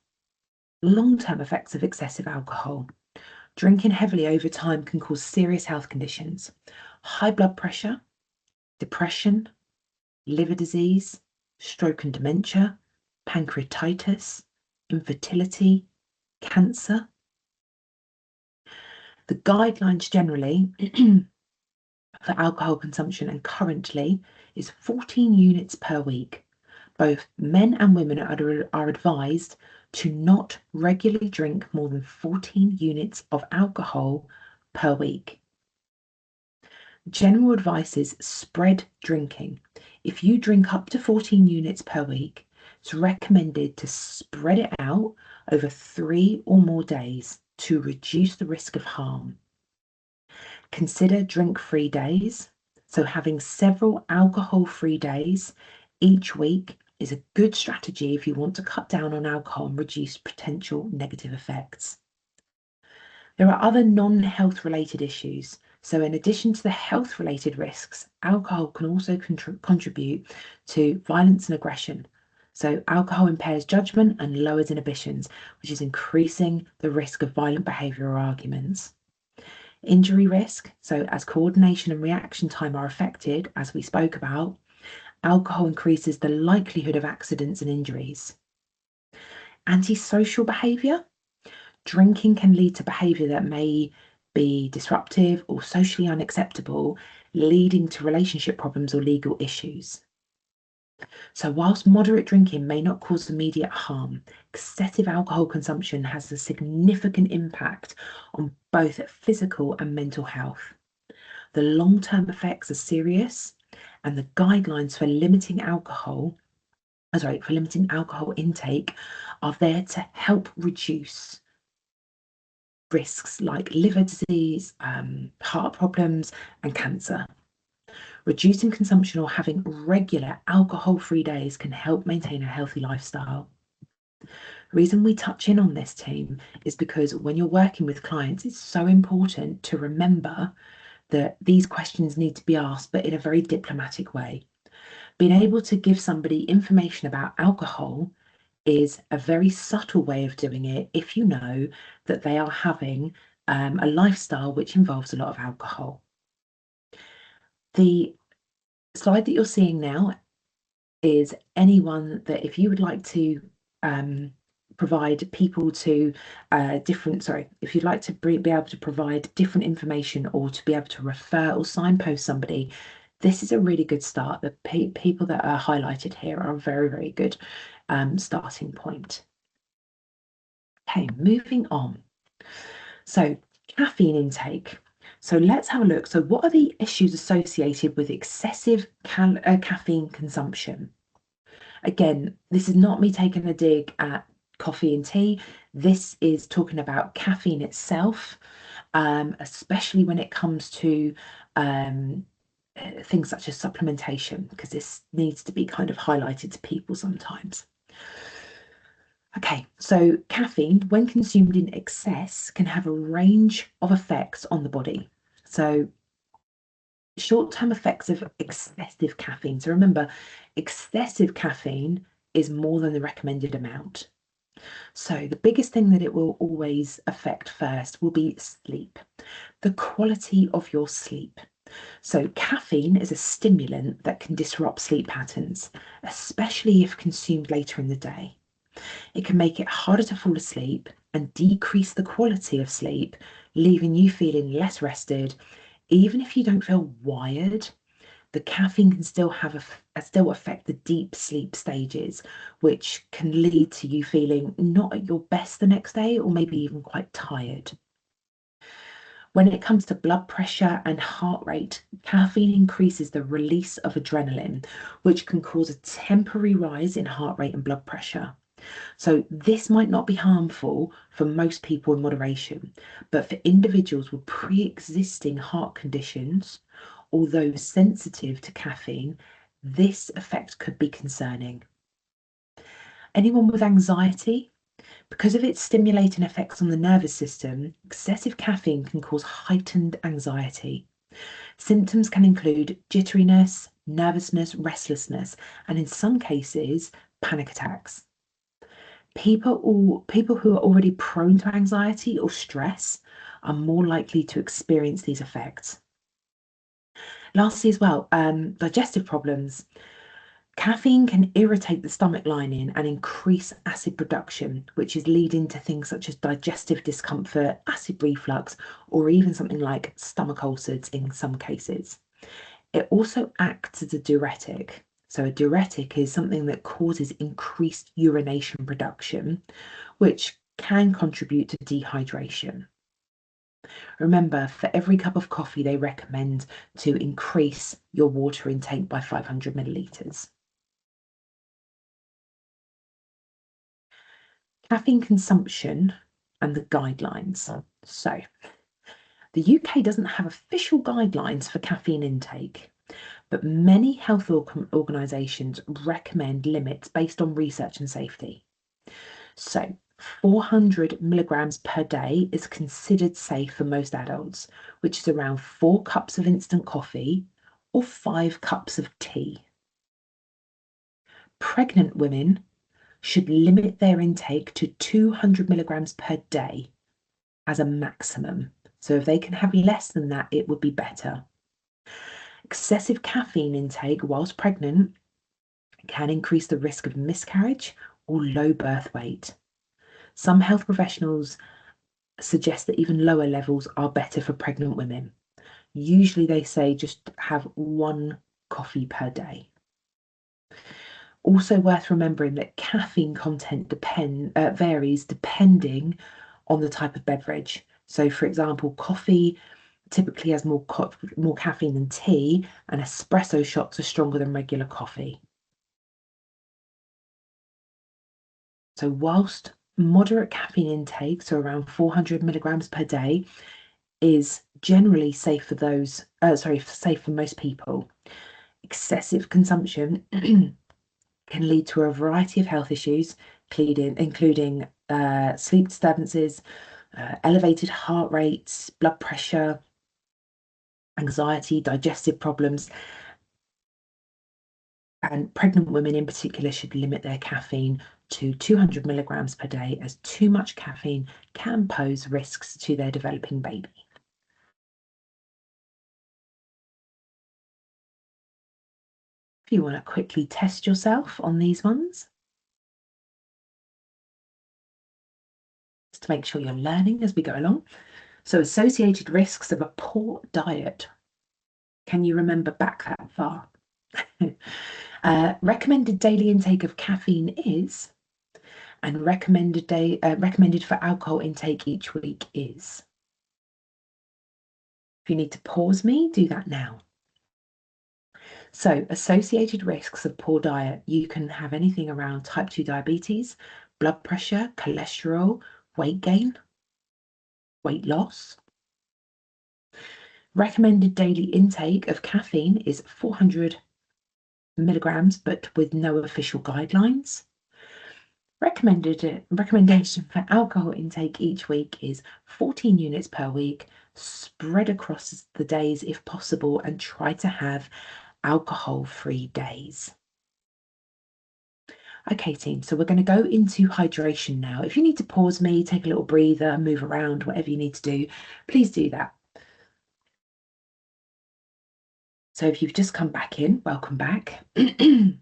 Long-term effects of excessive alcohol. Drinking heavily over time can cause serious health conditions, high blood pressure, depression, liver disease, stroke and dementia, pancreatitis, infertility, cancer. The guidelines generally for alcohol consumption and currently is 14 units per week. Both men and women are advised to not regularly drink more than 14 units of alcohol per week. General advice is spread drinking. If you drink up to 14 units per week, it's recommended to spread it out over 3 or more days to reduce the risk of harm. Consider drink-free days. So having several alcohol-free days each week is a good strategy if you want to cut down on alcohol and reduce potential negative effects. There are other non-health related issues. So in addition to the health related risks, alcohol can also contribute to violence and aggression. So alcohol impairs judgment and lowers inhibitions, which is increasing the risk of violent behaviour or arguments. Injury risk, so as coordination and reaction time are affected, as we spoke about, alcohol increases the likelihood of accidents and injuries. Antisocial behaviour. Drinking can lead to behaviour that may be disruptive or socially unacceptable, leading to relationship problems or legal issues. So, whilst moderate drinking may not cause immediate harm, excessive alcohol consumption has a significant impact on both physical and mental health. The long-term effects are serious, and the guidelines for limiting alcohol intake are there to help reduce risks like liver disease, heart problems, and cancer. Reducing consumption or having regular alcohol-free days can help maintain a healthy lifestyle. The reason we touch in on this, team, is because when you're working with clients, it's so important to remember that these questions need to be asked, but in a very diplomatic way. Being able to give somebody information about alcohol is a very subtle way of doing it if you know that they are having a lifestyle which involves a lot of alcohol. The slide that you're seeing now is anyone that if you would like to provide people to if you'd like to be able to provide different information or to be able to refer or signpost somebody, this is a really good start. The people that are highlighted here are a very, very good starting point. Okay, moving on. So caffeine intake. So let's have a look. So what are the issues associated with excessive caffeine consumption? Again, this is not me taking a dig at coffee and tea. This is talking about caffeine itself, especially when it comes to things such as supplementation, because this needs to be kind of highlighted to people sometimes. Okay, so caffeine, when consumed in excess, can have a range of effects on the body. So short-term effects of excessive caffeine. So remember, excessive caffeine is more than the recommended amount. So the biggest thing that it will always affect first will be sleep, the quality of your sleep. So caffeine is a stimulant that can disrupt sleep patterns, especially if consumed later in the day. It can make it harder to fall asleep and decrease the quality of sleep, leaving you feeling less rested. Even if you don't feel wired, the caffeine can still still affect the deep sleep stages, which can lead to you feeling not at your best the next day or maybe even quite tired. When it comes to blood pressure and heart rate, caffeine increases the release of adrenaline, which can cause a temporary rise in heart rate and blood pressure. So this might not be harmful for most people in moderation, but for individuals with pre-existing heart conditions, although sensitive to caffeine, this effect could be concerning. Anyone with anxiety, because of its stimulating effects on the nervous system, excessive caffeine can cause heightened anxiety. Symptoms can include jitteriness, nervousness, restlessness, and in some cases, panic attacks. People who are already prone to anxiety or stress are more likely to experience these effects. Lastly, as well, digestive problems. Caffeine can irritate the stomach lining and increase acid production, which is leading to things such as digestive discomfort, acid reflux, or even something like stomach ulcers in some cases. It also acts as a diuretic. So a diuretic is something that causes increased urination production, which can contribute to dehydration. Remember, for every cup of coffee, they recommend to increase your water intake by 500 millilitres. Caffeine consumption and the guidelines. So, the UK doesn't have official guidelines for caffeine intake, but many health organisations recommend limits based on research and safety. So, 400 milligrams per day is considered safe for most adults, which is around 4 cups of instant coffee or 5 cups of tea. Pregnant women should limit their intake to 200 milligrams per day as a maximum. So if they can have less than that, it would be better. Excessive caffeine intake whilst pregnant can increase the risk of miscarriage or low birth weight. Some health professionals suggest that even lower levels are better for pregnant women. Usually they say just have 1 coffee per day. Also worth remembering that caffeine content varies depending on the type of beverage. So, for example, coffee typically has more caffeine than tea, and espresso shots are stronger than regular coffee. So, whilst moderate caffeine intake, so around 400 milligrams per day, is generally safe for safe for most people, excessive consumption can lead to a variety of health issues, including sleep disturbances, elevated heart rates, blood pressure, anxiety, digestive problems. And pregnant women in particular should limit their caffeine to 200 milligrams per day, as too much caffeine can pose risks to their developing baby. If you want to quickly test yourself on these ones, just to make sure you're learning as we go along. So, associated risks of a poor diet. Can you remember back that far? Recommended daily intake of caffeine is, and recommended for alcohol intake each week is. If you need to pause me, do that now. So, associated risks of poor diet, you can have anything around type 2 diabetes, blood pressure, cholesterol, weight gain, weight loss. Recommended daily intake of caffeine is 400 milligrams, but with no official guidelines. Recommendation for alcohol intake each week is 14 units per week, spread across the days if possible, and try to have alcohol-free days. Okay, team, so we're going to go into hydration now. If you need to pause me, take a little breather, move around, whatever you need to do, please do that. So if you've just come back in, welcome back. When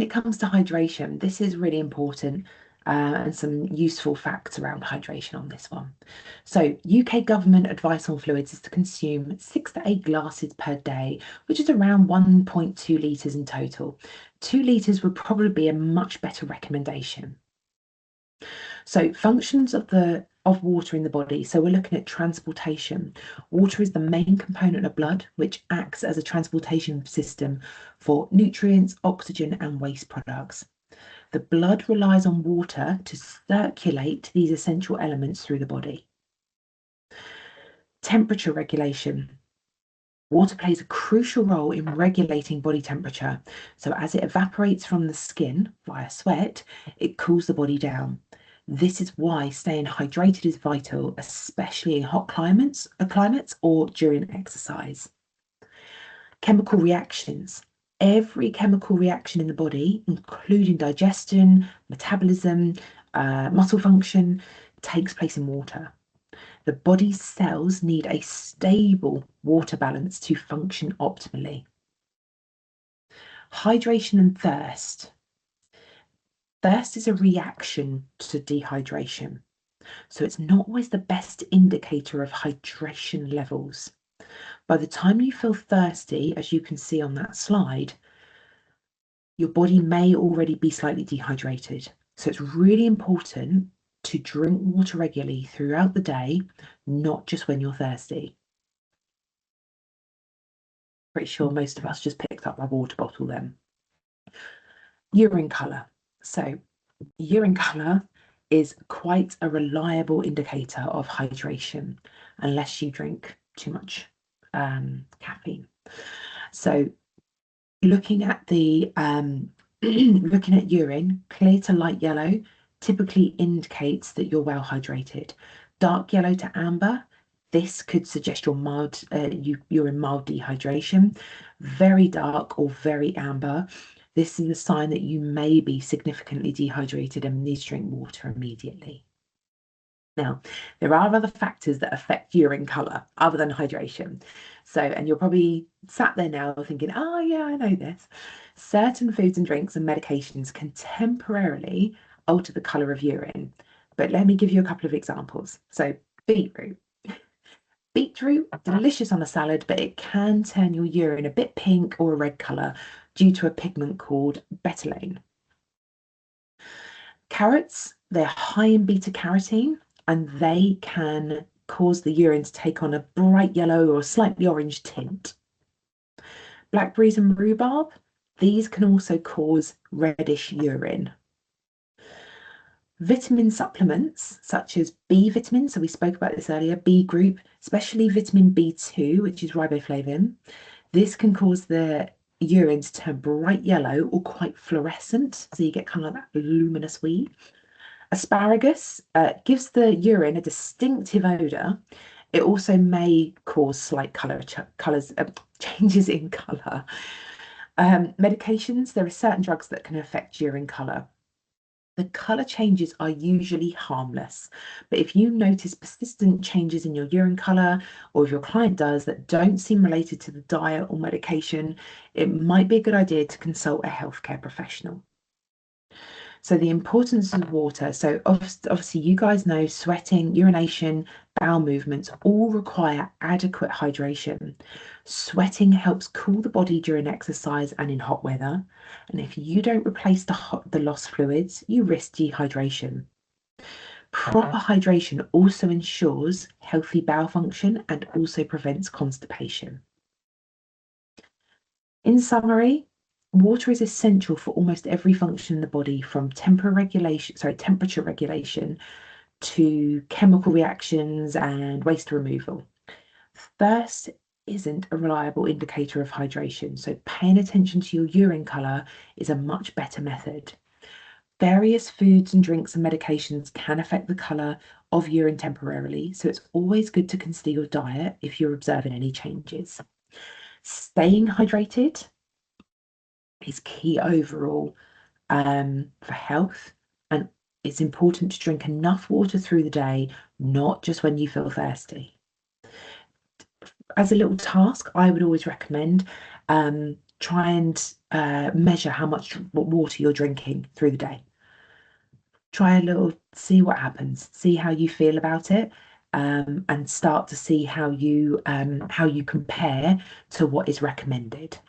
it comes to hydration, this is really important and some useful facts around hydration on this one. So UK government advice on fluids is to consume 6 to 8 glasses per day, which is around 1.2 litres in total. 2 litres would probably be a much better recommendation. So functions of water in the body. So we're looking at transportation. Water is the main component of blood, which acts as a transportation system for nutrients, oxygen, and waste products. The blood relies on water to circulate these essential elements through the body. Temperature regulation. Water plays a crucial role in regulating body temperature. So as it evaporates from the skin via sweat, it cools the body down. This is why staying hydrated is vital, especially in hot climates or during exercise. Chemical reactions. Every chemical reaction in the body, including digestion, metabolism, muscle function, takes place in water. The body's cells need a stable water balance to function optimally. Hydration and thirst. Thirst is a reaction to dehydration, so it's not always the best indicator of hydration levels. By the time you feel thirsty, as you can see on that slide, your body may already be slightly dehydrated. So it's really important to drink water regularly throughout the day, not just when you're thirsty. Pretty sure most of us just picked up our water bottle then. Urine colour. So urine colour is quite a reliable indicator of hydration unless you drink too much caffeine. So looking at the looking at urine, clear to light yellow typically indicates that you're well hydrated. Dark yellow to amber, this could suggest you're in mild dehydration. Very dark or very amber, this is a sign that you may be significantly dehydrated and need to drink water immediately. Now, there are other factors that affect urine colour other than hydration. So, and you're probably sat there now thinking, oh yeah, I know this. Certain foods and drinks and medications can temporarily alter the colour of urine. but let me give you a couple of examples. So beetroot. Beetroot, delicious on a salad, but it can turn your urine a bit pink or a red colour due to a pigment called betalain. Carrots, they're high in beta carotene and they can cause the urine to take on a bright yellow or slightly orange tint. Blackberries and rhubarb, these can also cause reddish urine. Vitamin supplements such as B vitamins, so we spoke about this earlier, B group, especially vitamin B2, which is riboflavin. This can cause the urine to turn bright yellow or quite fluorescent, so you get kind of that luminous wee. Asparagus gives the urine a distinctive odour. It also may cause slight changes in colour. Medications, there are certain drugs that can affect urine colour. The colour changes are usually harmless, but if you notice persistent changes in your urine colour, or if your client does that don't seem related to the diet or medication, it might be a good idea to consult a healthcare professional. So the importance of water. So obviously you guys know sweating, urination, bowel movements all require adequate hydration. Sweating helps cool the body during exercise and in hot weather. And if you don't replace the lost fluids, you risk dehydration. Proper hydration also ensures healthy bowel function and also prevents constipation. In summary, water is essential for almost every function in the body, from temperature regulation to chemical reactions and waste removal. Thirst isn't a reliable indicator of hydration, so paying attention to your urine colour is a much better method. Various foods and drinks and medications can affect the colour of urine temporarily, so it's always good to consider your diet if you're observing any changes. Staying hydrated is key overall for health, and it's important to drink enough water through the day, not just when you feel thirsty. As a little task, I would always recommend try and measure how much water you're drinking through the day. Try a little, see what happens, see how you feel about it, and start to see how you compare to what is recommended.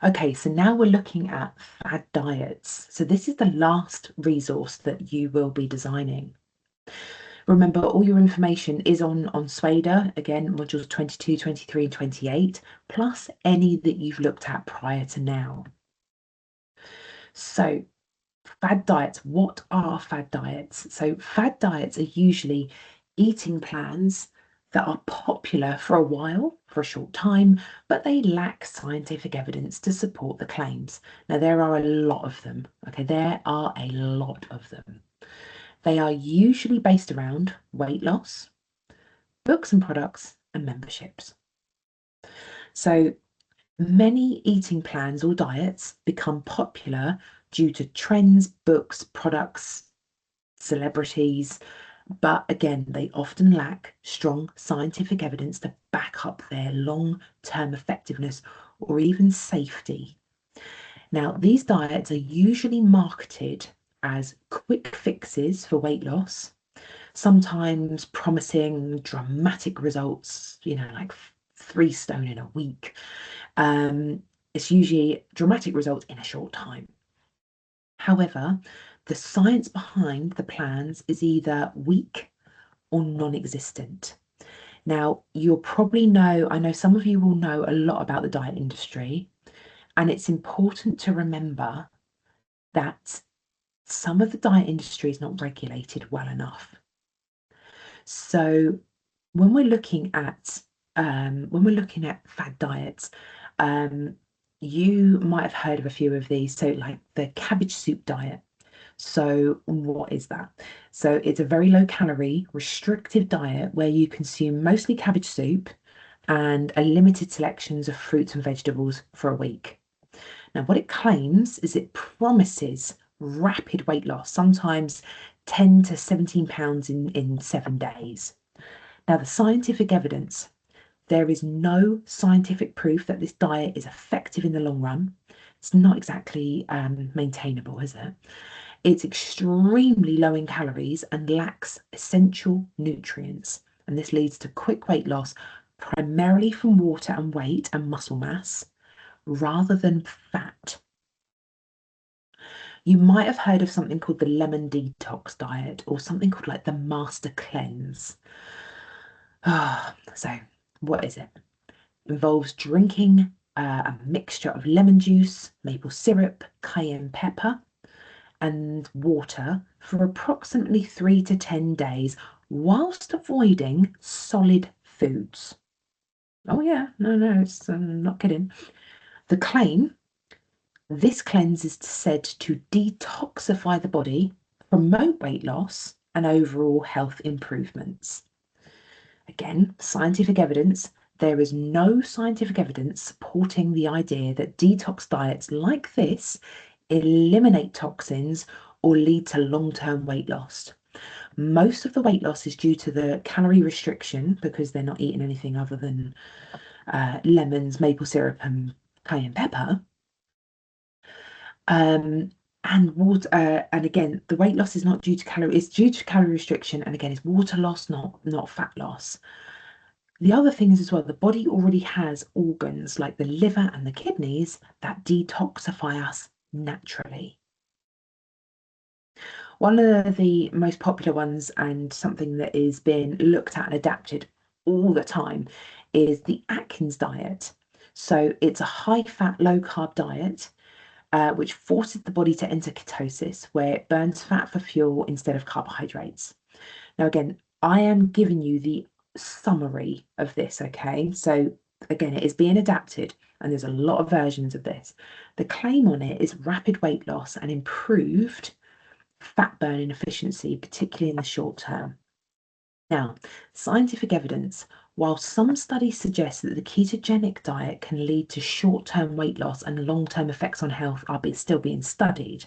Okay, so now we're looking at fad diets. So this is the last resource that you will be designing. Remember, all your information is on SWADA, again, modules 22, 23, and 28, plus any that you've looked at prior to now. So fad diets, what are fad diets? So fad diets are usually eating plans that are popular for a while, for a short time, but they lack scientific evidence to support the claims. Now, there are a lot of them. Okay, there are a lot of them. They are usually based around weight loss, books and products, and memberships. So many eating plans or diets become popular due to trends, books, products, celebrities, but again, they often lack strong scientific evidence to back up their long-term effectiveness or even safety. Now, these diets are usually marketed as quick fixes for weight loss, sometimes promising dramatic results, like 3 stone in a week. It's usually dramatic results in a short time. However, the science behind the plans is either weak or non-existent. Now, you'll probably know, I know some of you will know a lot about the diet industry, and it's important to remember that some of the diet industry is not regulated well enough. So when we're looking at fad diets, you might have heard of a few of these. So like the cabbage soup diet. So what is that? So it's a very low calorie, restrictive diet where you consume mostly cabbage soup and a limited selections of fruits and vegetables for a week. Now, what it claims is it promises rapid weight loss, sometimes 10 to 17 pounds in 7 days. Now, the scientific evidence, there is no scientific proof that this diet is effective in the long run. It's not exactly maintainable, is it? It's extremely low in calories and lacks essential nutrients. And this leads to quick weight loss, primarily from water and weight and muscle mass, rather than fat. You might have heard of something called the lemon detox diet or something called like the master cleanse. So, what is it? Involves drinking a mixture of lemon juice, maple syrup, cayenne pepper, and water for approximately 3 to 10 days whilst avoiding solid foods. Oh, yeah, no, it's not kidding. The claim, this cleanse is said to detoxify the body, promote weight loss, and overall health improvements. Again, scientific evidence. There is no scientific evidence supporting the idea that detox diets like this eliminate toxins or lead to long-term weight loss. Most of the weight loss is due to the calorie restriction because they're not eating anything other than lemons, maple syrup, and cayenne pepper. And water, and again, the weight loss is not due to calorie, it's due to calorie restriction, and again, it's water loss, not fat loss. The other thing is as well, the body already has organs like the liver and the kidneys that detoxify us naturally. One of the most popular ones and something that is being looked at and adapted all the time is the Atkins diet. So it's a high-fat, low-carb diet which forces the body to enter ketosis, where it burns fat for fuel instead of carbohydrates. Now, again, I am giving you the summary of this, okay? So, again, it is being adapted, and there's a lot of versions of this. The claim on it is rapid weight loss and improved fat burning efficiency, particularly in the short term. Now, scientific evidence. While some studies suggest that the ketogenic diet can lead to short-term weight loss and long-term effects on health are still being studied,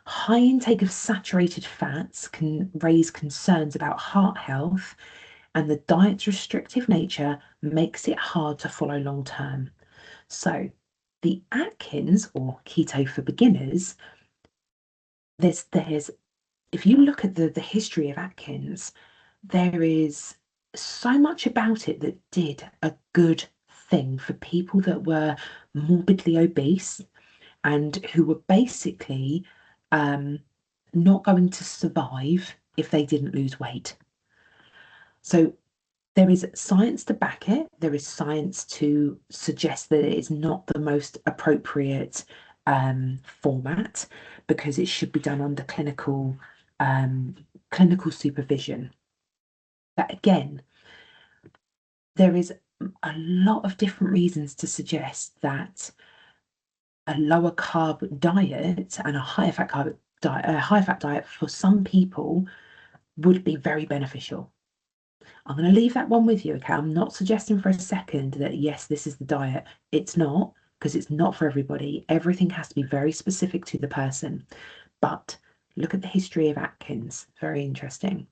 high intake of saturated fats can raise concerns about heart health, and the diet's restrictive nature makes it hard to follow long term. So, the Atkins or keto for beginners, there's if you look at the history of Atkins, there is so much about it that did a good thing for people that were morbidly obese and who were basically not going to survive if they didn't lose weight. So there is science to back it. There is science to suggest that it is not the most appropriate format because it should be done under clinical supervision. But again, there is a lot of different reasons to suggest that a lower carb diet and a higher fat diet for some people would be very beneficial. I'm going to leave that one with you, okay? I'm not suggesting for a second that yes, this is the diet. It's not, because it's not for everybody. Everything has to be very specific to the person. But look at the history of Atkins. Very interesting.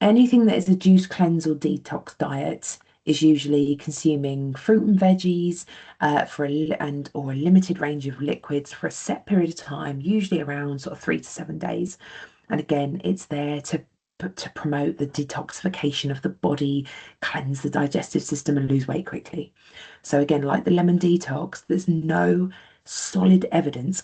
Anything that is a juice cleanse or detox diet is usually consuming fruit and veggies or a limited range of liquids for a set period of time, usually around sort of 3 to 7 days. And again, it's there to promote the detoxification of the body, cleanse the digestive system, and lose weight quickly. So again, like the lemon detox, there's no solid evidence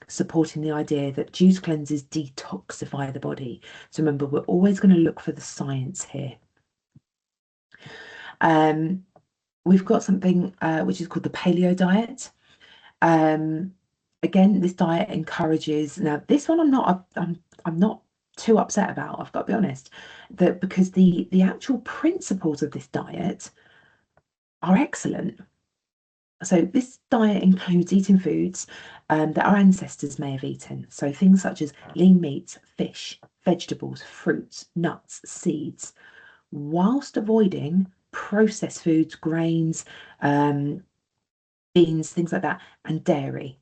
supporting the idea that juice cleanses detoxify the body. So remember, we're always going to look for the science here. We've got something which is called the paleo diet. Again, this diet encourages. Now, this one I'm not too upset about. I've got to be honest, that because the actual principles of this diet are excellent. So this diet includes eating foods that our ancestors may have eaten. So things such as lean meats, fish, vegetables, fruits, nuts, seeds, whilst avoiding processed foods, grains, beans, things like that, and dairy.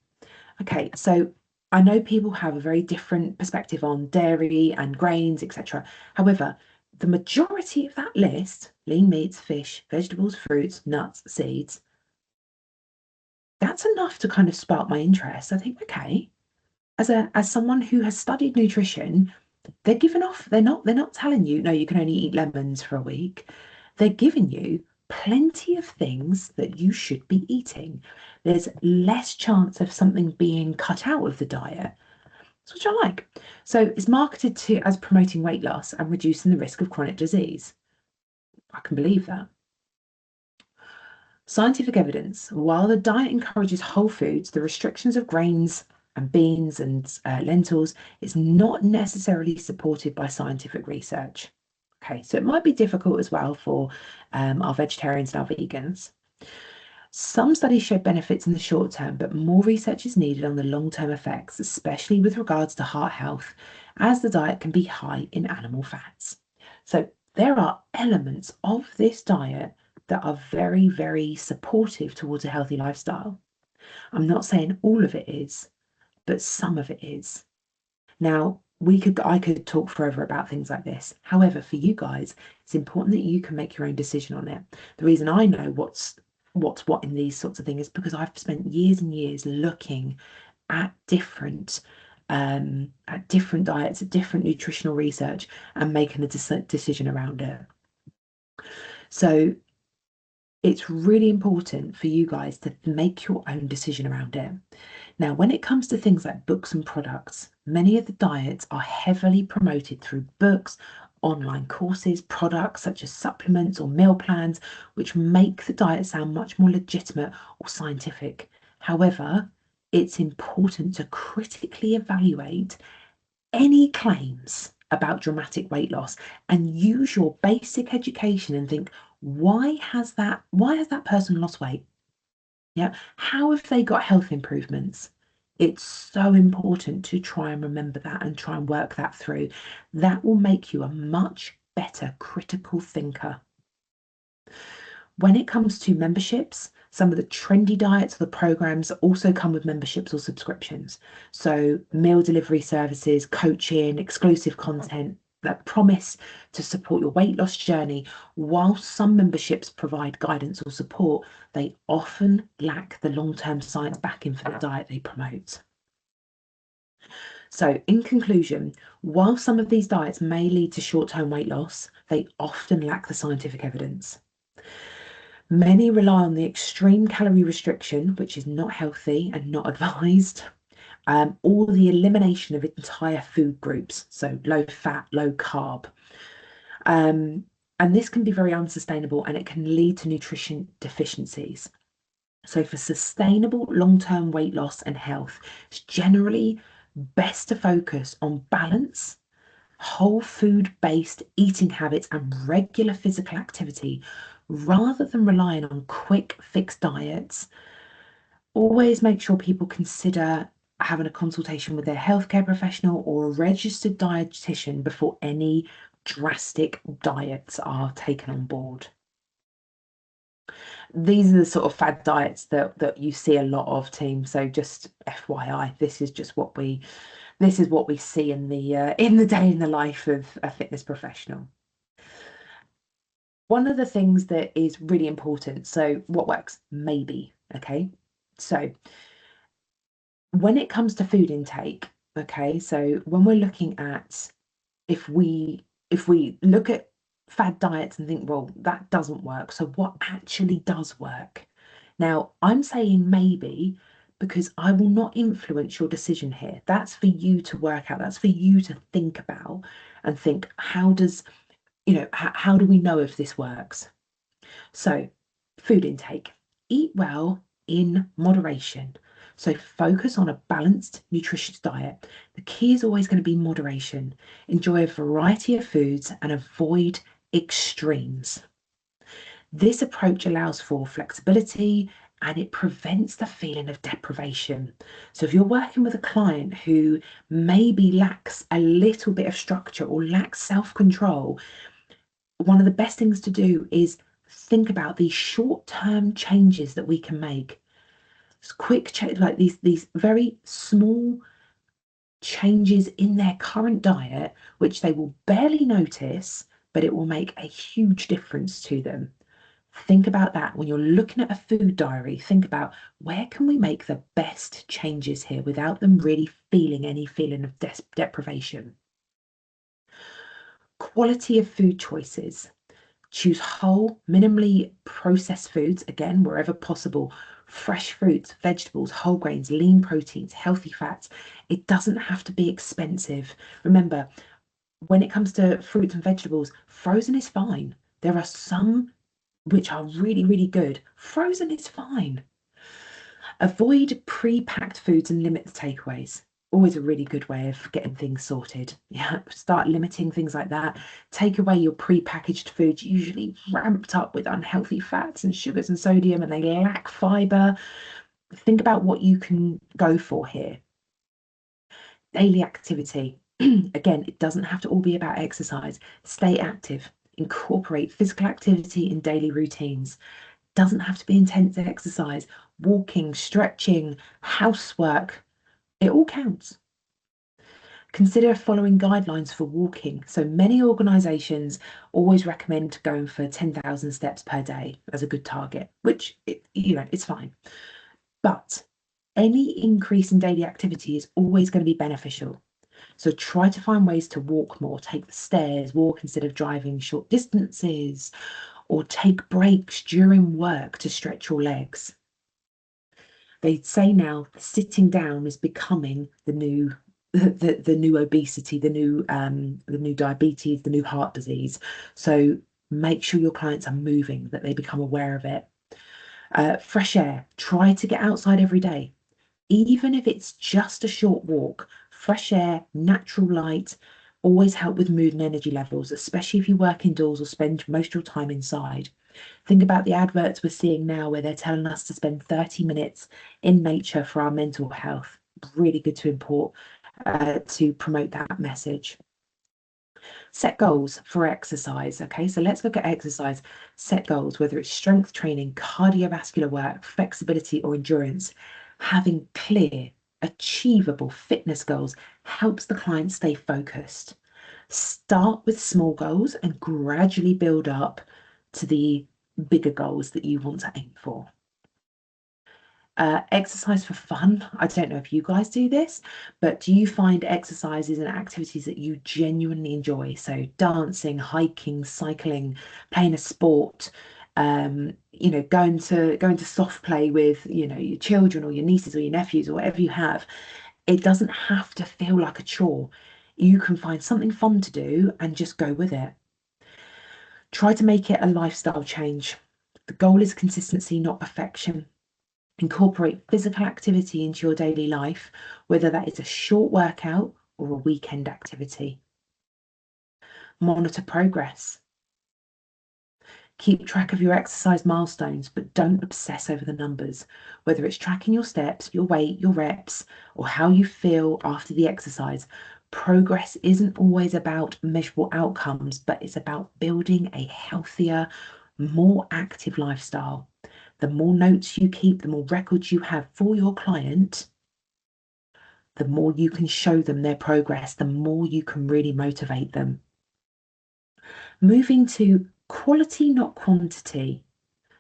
Okay, so I know people have a very different perspective on dairy and grains, etc. However, the majority of that list, lean meats, fish, vegetables, fruits, nuts, seeds, that's enough to kind of spark my interest. I think, okay, as someone who has studied nutrition, they're not telling you, no, you can only eat lemons for a week. They're giving you plenty of things that you should be eating. There's less chance of something being cut out of the diet, which I like. So it's marketed to as promoting weight loss and reducing the risk of chronic disease. I can believe that. Scientific evidence. While the diet encourages whole foods, the restrictions of grains and beans and lentils is not necessarily supported by scientific research. Okay, so it might be difficult as well for our vegetarians and our vegans. Some studies show benefits in the short term, but more research is needed on the long-term effects, especially with regards to heart health, as the diet can be high in animal fats. So there are elements of this diet that are very, very supportive towards a healthy lifestyle. I'm not saying all of it is, but some of it is. Now, I could talk forever about things like this. However, for you guys, it's important that you can make your own decision on it. The reason I know what's what in these sorts of things is because I've spent years and years looking at different diets, at different nutritional research, and making a decision around it. So it's really important for you guys to make your own decision around it. Now, when it comes to things like books and products, many of the diets are heavily promoted through books, online courses, products such as supplements or meal plans, which make the diet sound much more legitimate or scientific. However, it's important to critically evaluate any claims about dramatic weight loss and use your basic education and think, why has that person lost weight? Yeah, how have they got health improvements? It's so important to try and remember that and try and work that through. That will make you a much better critical thinker. When it comes to memberships, some of the trendy diets or the programs also come with memberships or subscriptions. So meal delivery services, coaching, exclusive content that promise to support your weight loss journey. While some memberships provide guidance or support, they often lack the long-term science backing for the diet they promote. So in conclusion, while some of these diets may lead to short-term weight loss, they often lack the scientific evidence. Many rely on the extreme calorie restriction, which is not healthy and not advised, or the elimination of entire food groups, so low fat, low carb. And this can be very unsustainable and it can lead to nutrition deficiencies. So for sustainable long-term weight loss and health, it's generally best to focus on balance, whole food-based eating habits and regular physical activity rather than relying on quick fixed diets. Always make sure people consider having a consultation with their healthcare professional or a registered dietitian before any drastic diets are taken on board. These are the sort of fad diets that you see a lot of, team. So just FYI, this is what we see in the day in the life of a fitness professional. One of the things that is really important, so what works? Maybe, okay? So when it comes to food intake, okay, so when we're looking at if we look at fad diets and think, well, that doesn't work. So what actually does work? Now, I'm saying maybe because I will not influence your decision here. That's for you to work out. That's for you to think about and think, how do we know if this works? So, food intake. Eat well in moderation. So focus on a balanced, nutritious diet. The key is always going to be moderation. Enjoy a variety of foods and avoid extremes. This approach allows for flexibility and it prevents the feeling of deprivation. So if you're working with a client who maybe lacks a little bit of structure or lacks self-control, one of the best things to do is think about these short-term changes that we can make. Quick change, like these very small changes in their current diet, which they will barely notice, but it will make a huge difference to them. Think about that when you're looking at a food diary. Think about where can we make the best changes here without them really feeling any feeling of deprivation. Quality of food choices. Choose whole, minimally processed foods, again, wherever possible. Fresh fruits, vegetables, whole grains, lean proteins, healthy fats. It doesn't have to be expensive. Remember, when it comes to fruits and vegetables, frozen is fine. There are some which are really, really good. Frozen is fine. Avoid pre-packed foods and limit the takeaways. Always a really good way of getting things sorted. Yeah, start limiting things like that. Take away your pre-packaged foods, usually ramped up with unhealthy fats and sugars and sodium, and they lack fiber. Think about what you can go for here. Daily activity. Again, it doesn't have to all be about exercise. Stay active. Incorporate physical activity in daily routines. Doesn't have to be intense exercise. Walking, stretching, housework, it all counts. Consider following guidelines for walking. So many organisations always recommend going for 10,000 steps per day as a good target, which it's fine. But any increase in daily activity is always going to be beneficial. So try to find ways to walk more, take the stairs, walk instead of driving short distances, or take breaks during work to stretch your legs. They say now sitting down is becoming the new the new obesity, the new diabetes, the new heart disease. So make sure your clients are moving, that they become aware of it. Fresh air. Try to get outside every day, even if it's just a short walk. Fresh air, natural light, always help with mood and energy levels, especially if you work indoors or spend most of your time inside. Think about the adverts we're seeing now where they're telling us to spend 30 minutes in nature for our mental health. Really good to promote that message. Set goals for exercise. Okay, so let's look at exercise. Set goals, whether it's strength training, cardiovascular work, flexibility, or endurance. Having clear, achievable fitness goals helps the client stay focused. Start with small goals and gradually build up to the bigger goals that you want to aim for. Exercise for fun. I don't know if you guys do this, but do you find exercises and activities that you genuinely enjoy? So dancing, hiking, cycling, playing a sport, going to soft play with, your children or your nieces or your nephews or whatever you have. It doesn't have to feel like a chore. You can find something fun to do and just go with it. Try to make it a lifestyle change. The goal is consistency, not perfection. Incorporate physical activity into your daily life, whether that is a short workout or a weekend activity. Monitor progress. Keep track of your exercise milestones, but don't obsess over the numbers. Whether it's tracking your steps, your weight, your reps, or how you feel after the exercise, progress isn't always about measurable outcomes, but it's about building a healthier, more active lifestyle. The more notes you keep, the more records you have for your client, the more you can show them their progress, the more you can really motivate them. Moving to quality, not quantity.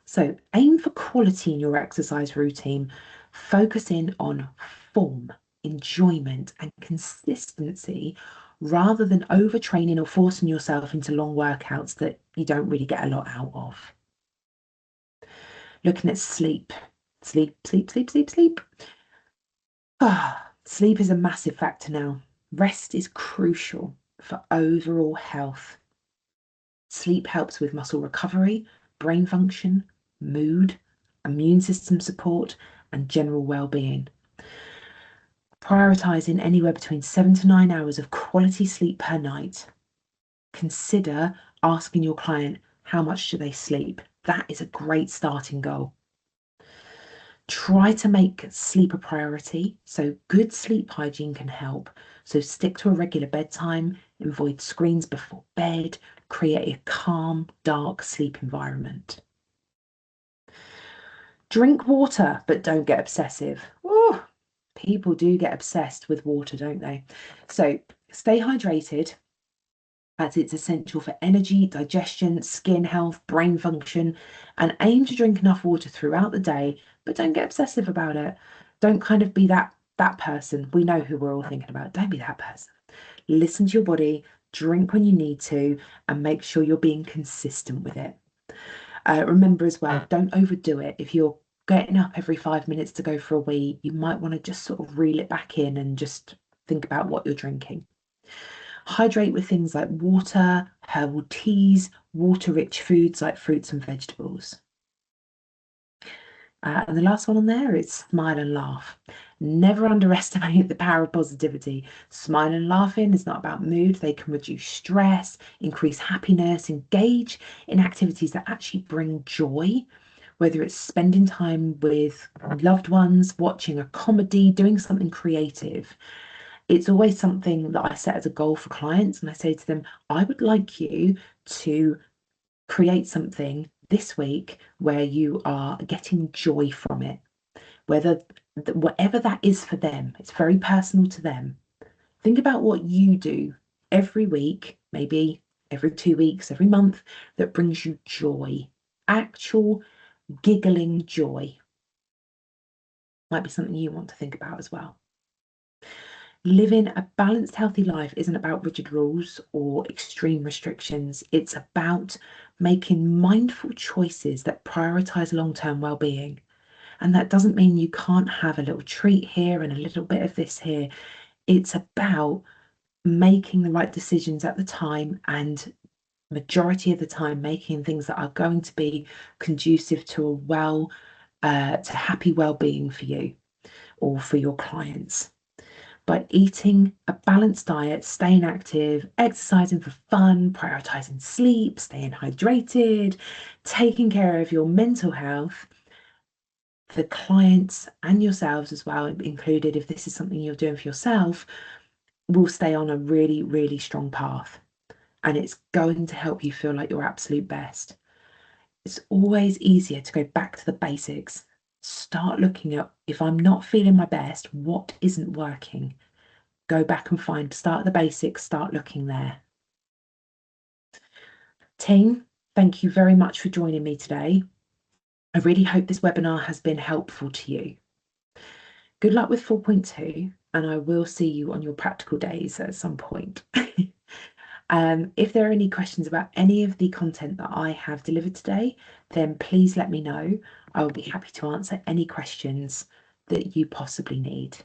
So aim for quality in your exercise routine. Focus in on form, enjoyment, and consistency rather than overtraining or forcing yourself into long workouts that you don't really get a lot out of. Looking at sleep. Sleep, sleep, sleep, sleep, sleep. Sleep is a massive factor now. Rest is crucial for overall health. Sleep helps with muscle recovery, brain function, mood, immune system support, and general well-being. Prioritizing anywhere between 7 to 9 hours of quality sleep per night. Consider asking your client how much do they sleep. That is a great starting goal. Try to make sleep a priority. So good sleep hygiene can help. So stick to a regular bedtime, avoid screens before bed, create a calm, dark sleep environment. Drink water, but don't get obsessive. Oh, people do get obsessed with water, don't they? So stay hydrated. as it's essential for energy, digestion, skin health, brain function, and aim to drink enough water throughout the day, but don't get obsessive about it. Don't kind of be that person. We know who we're all thinking about. Don't be that person. Listen to your body, drink when you need to, and make sure you're being consistent with it. Remember as well, don't overdo it. If you're getting up every 5 minutes to go for a wee, you might want to just sort of reel it back in and just think about what you're drinking. Hydrate with things like water, herbal teas, water-rich foods like fruits and vegetables. And the last one on there is smile and laugh. Never underestimate the power of positivity. Smile and laughing is not about mood. They can reduce stress, increase happiness, engage in activities that actually bring joy, whether it's spending time with loved ones, watching a comedy, doing something creative. It's always something that I set as a goal for clients, and I say to them, I would like you to create something this week where you are getting joy from it, whatever that is for them. It's very personal to them. Think about what you do every week, maybe every 2 weeks, every month, that brings you joy, actual giggling joy. Might be something you want to think about as well. Living a balanced, healthy life isn't about rigid rules or extreme restrictions. It's about making mindful choices that prioritize long-term well-being. And that doesn't mean you can't have a little treat here and a little bit of this here. It's about making the right decisions at the time, and majority of the time making things that are going to be conducive to to happy well-being for you or for your clients. By eating a balanced diet, staying active, exercising for fun, prioritizing sleep, staying hydrated, taking care of your mental health, the clients and yourselves as well, included if this is something you're doing for yourself, will stay on a really, really strong path. And it's going to help you feel like your absolute best. It's always easier to go back to the basics. Start looking at, if I'm not feeling my best, what isn't working? Go back and start at the basics, start looking there. Team, thank you very much for joining me today. I really hope this webinar has been helpful to you. Good luck with 4.2, and I will see you on your practical days at some point. If there are any questions about any of the content that I have delivered today, then please let me know. I will be happy to answer any questions that you possibly need.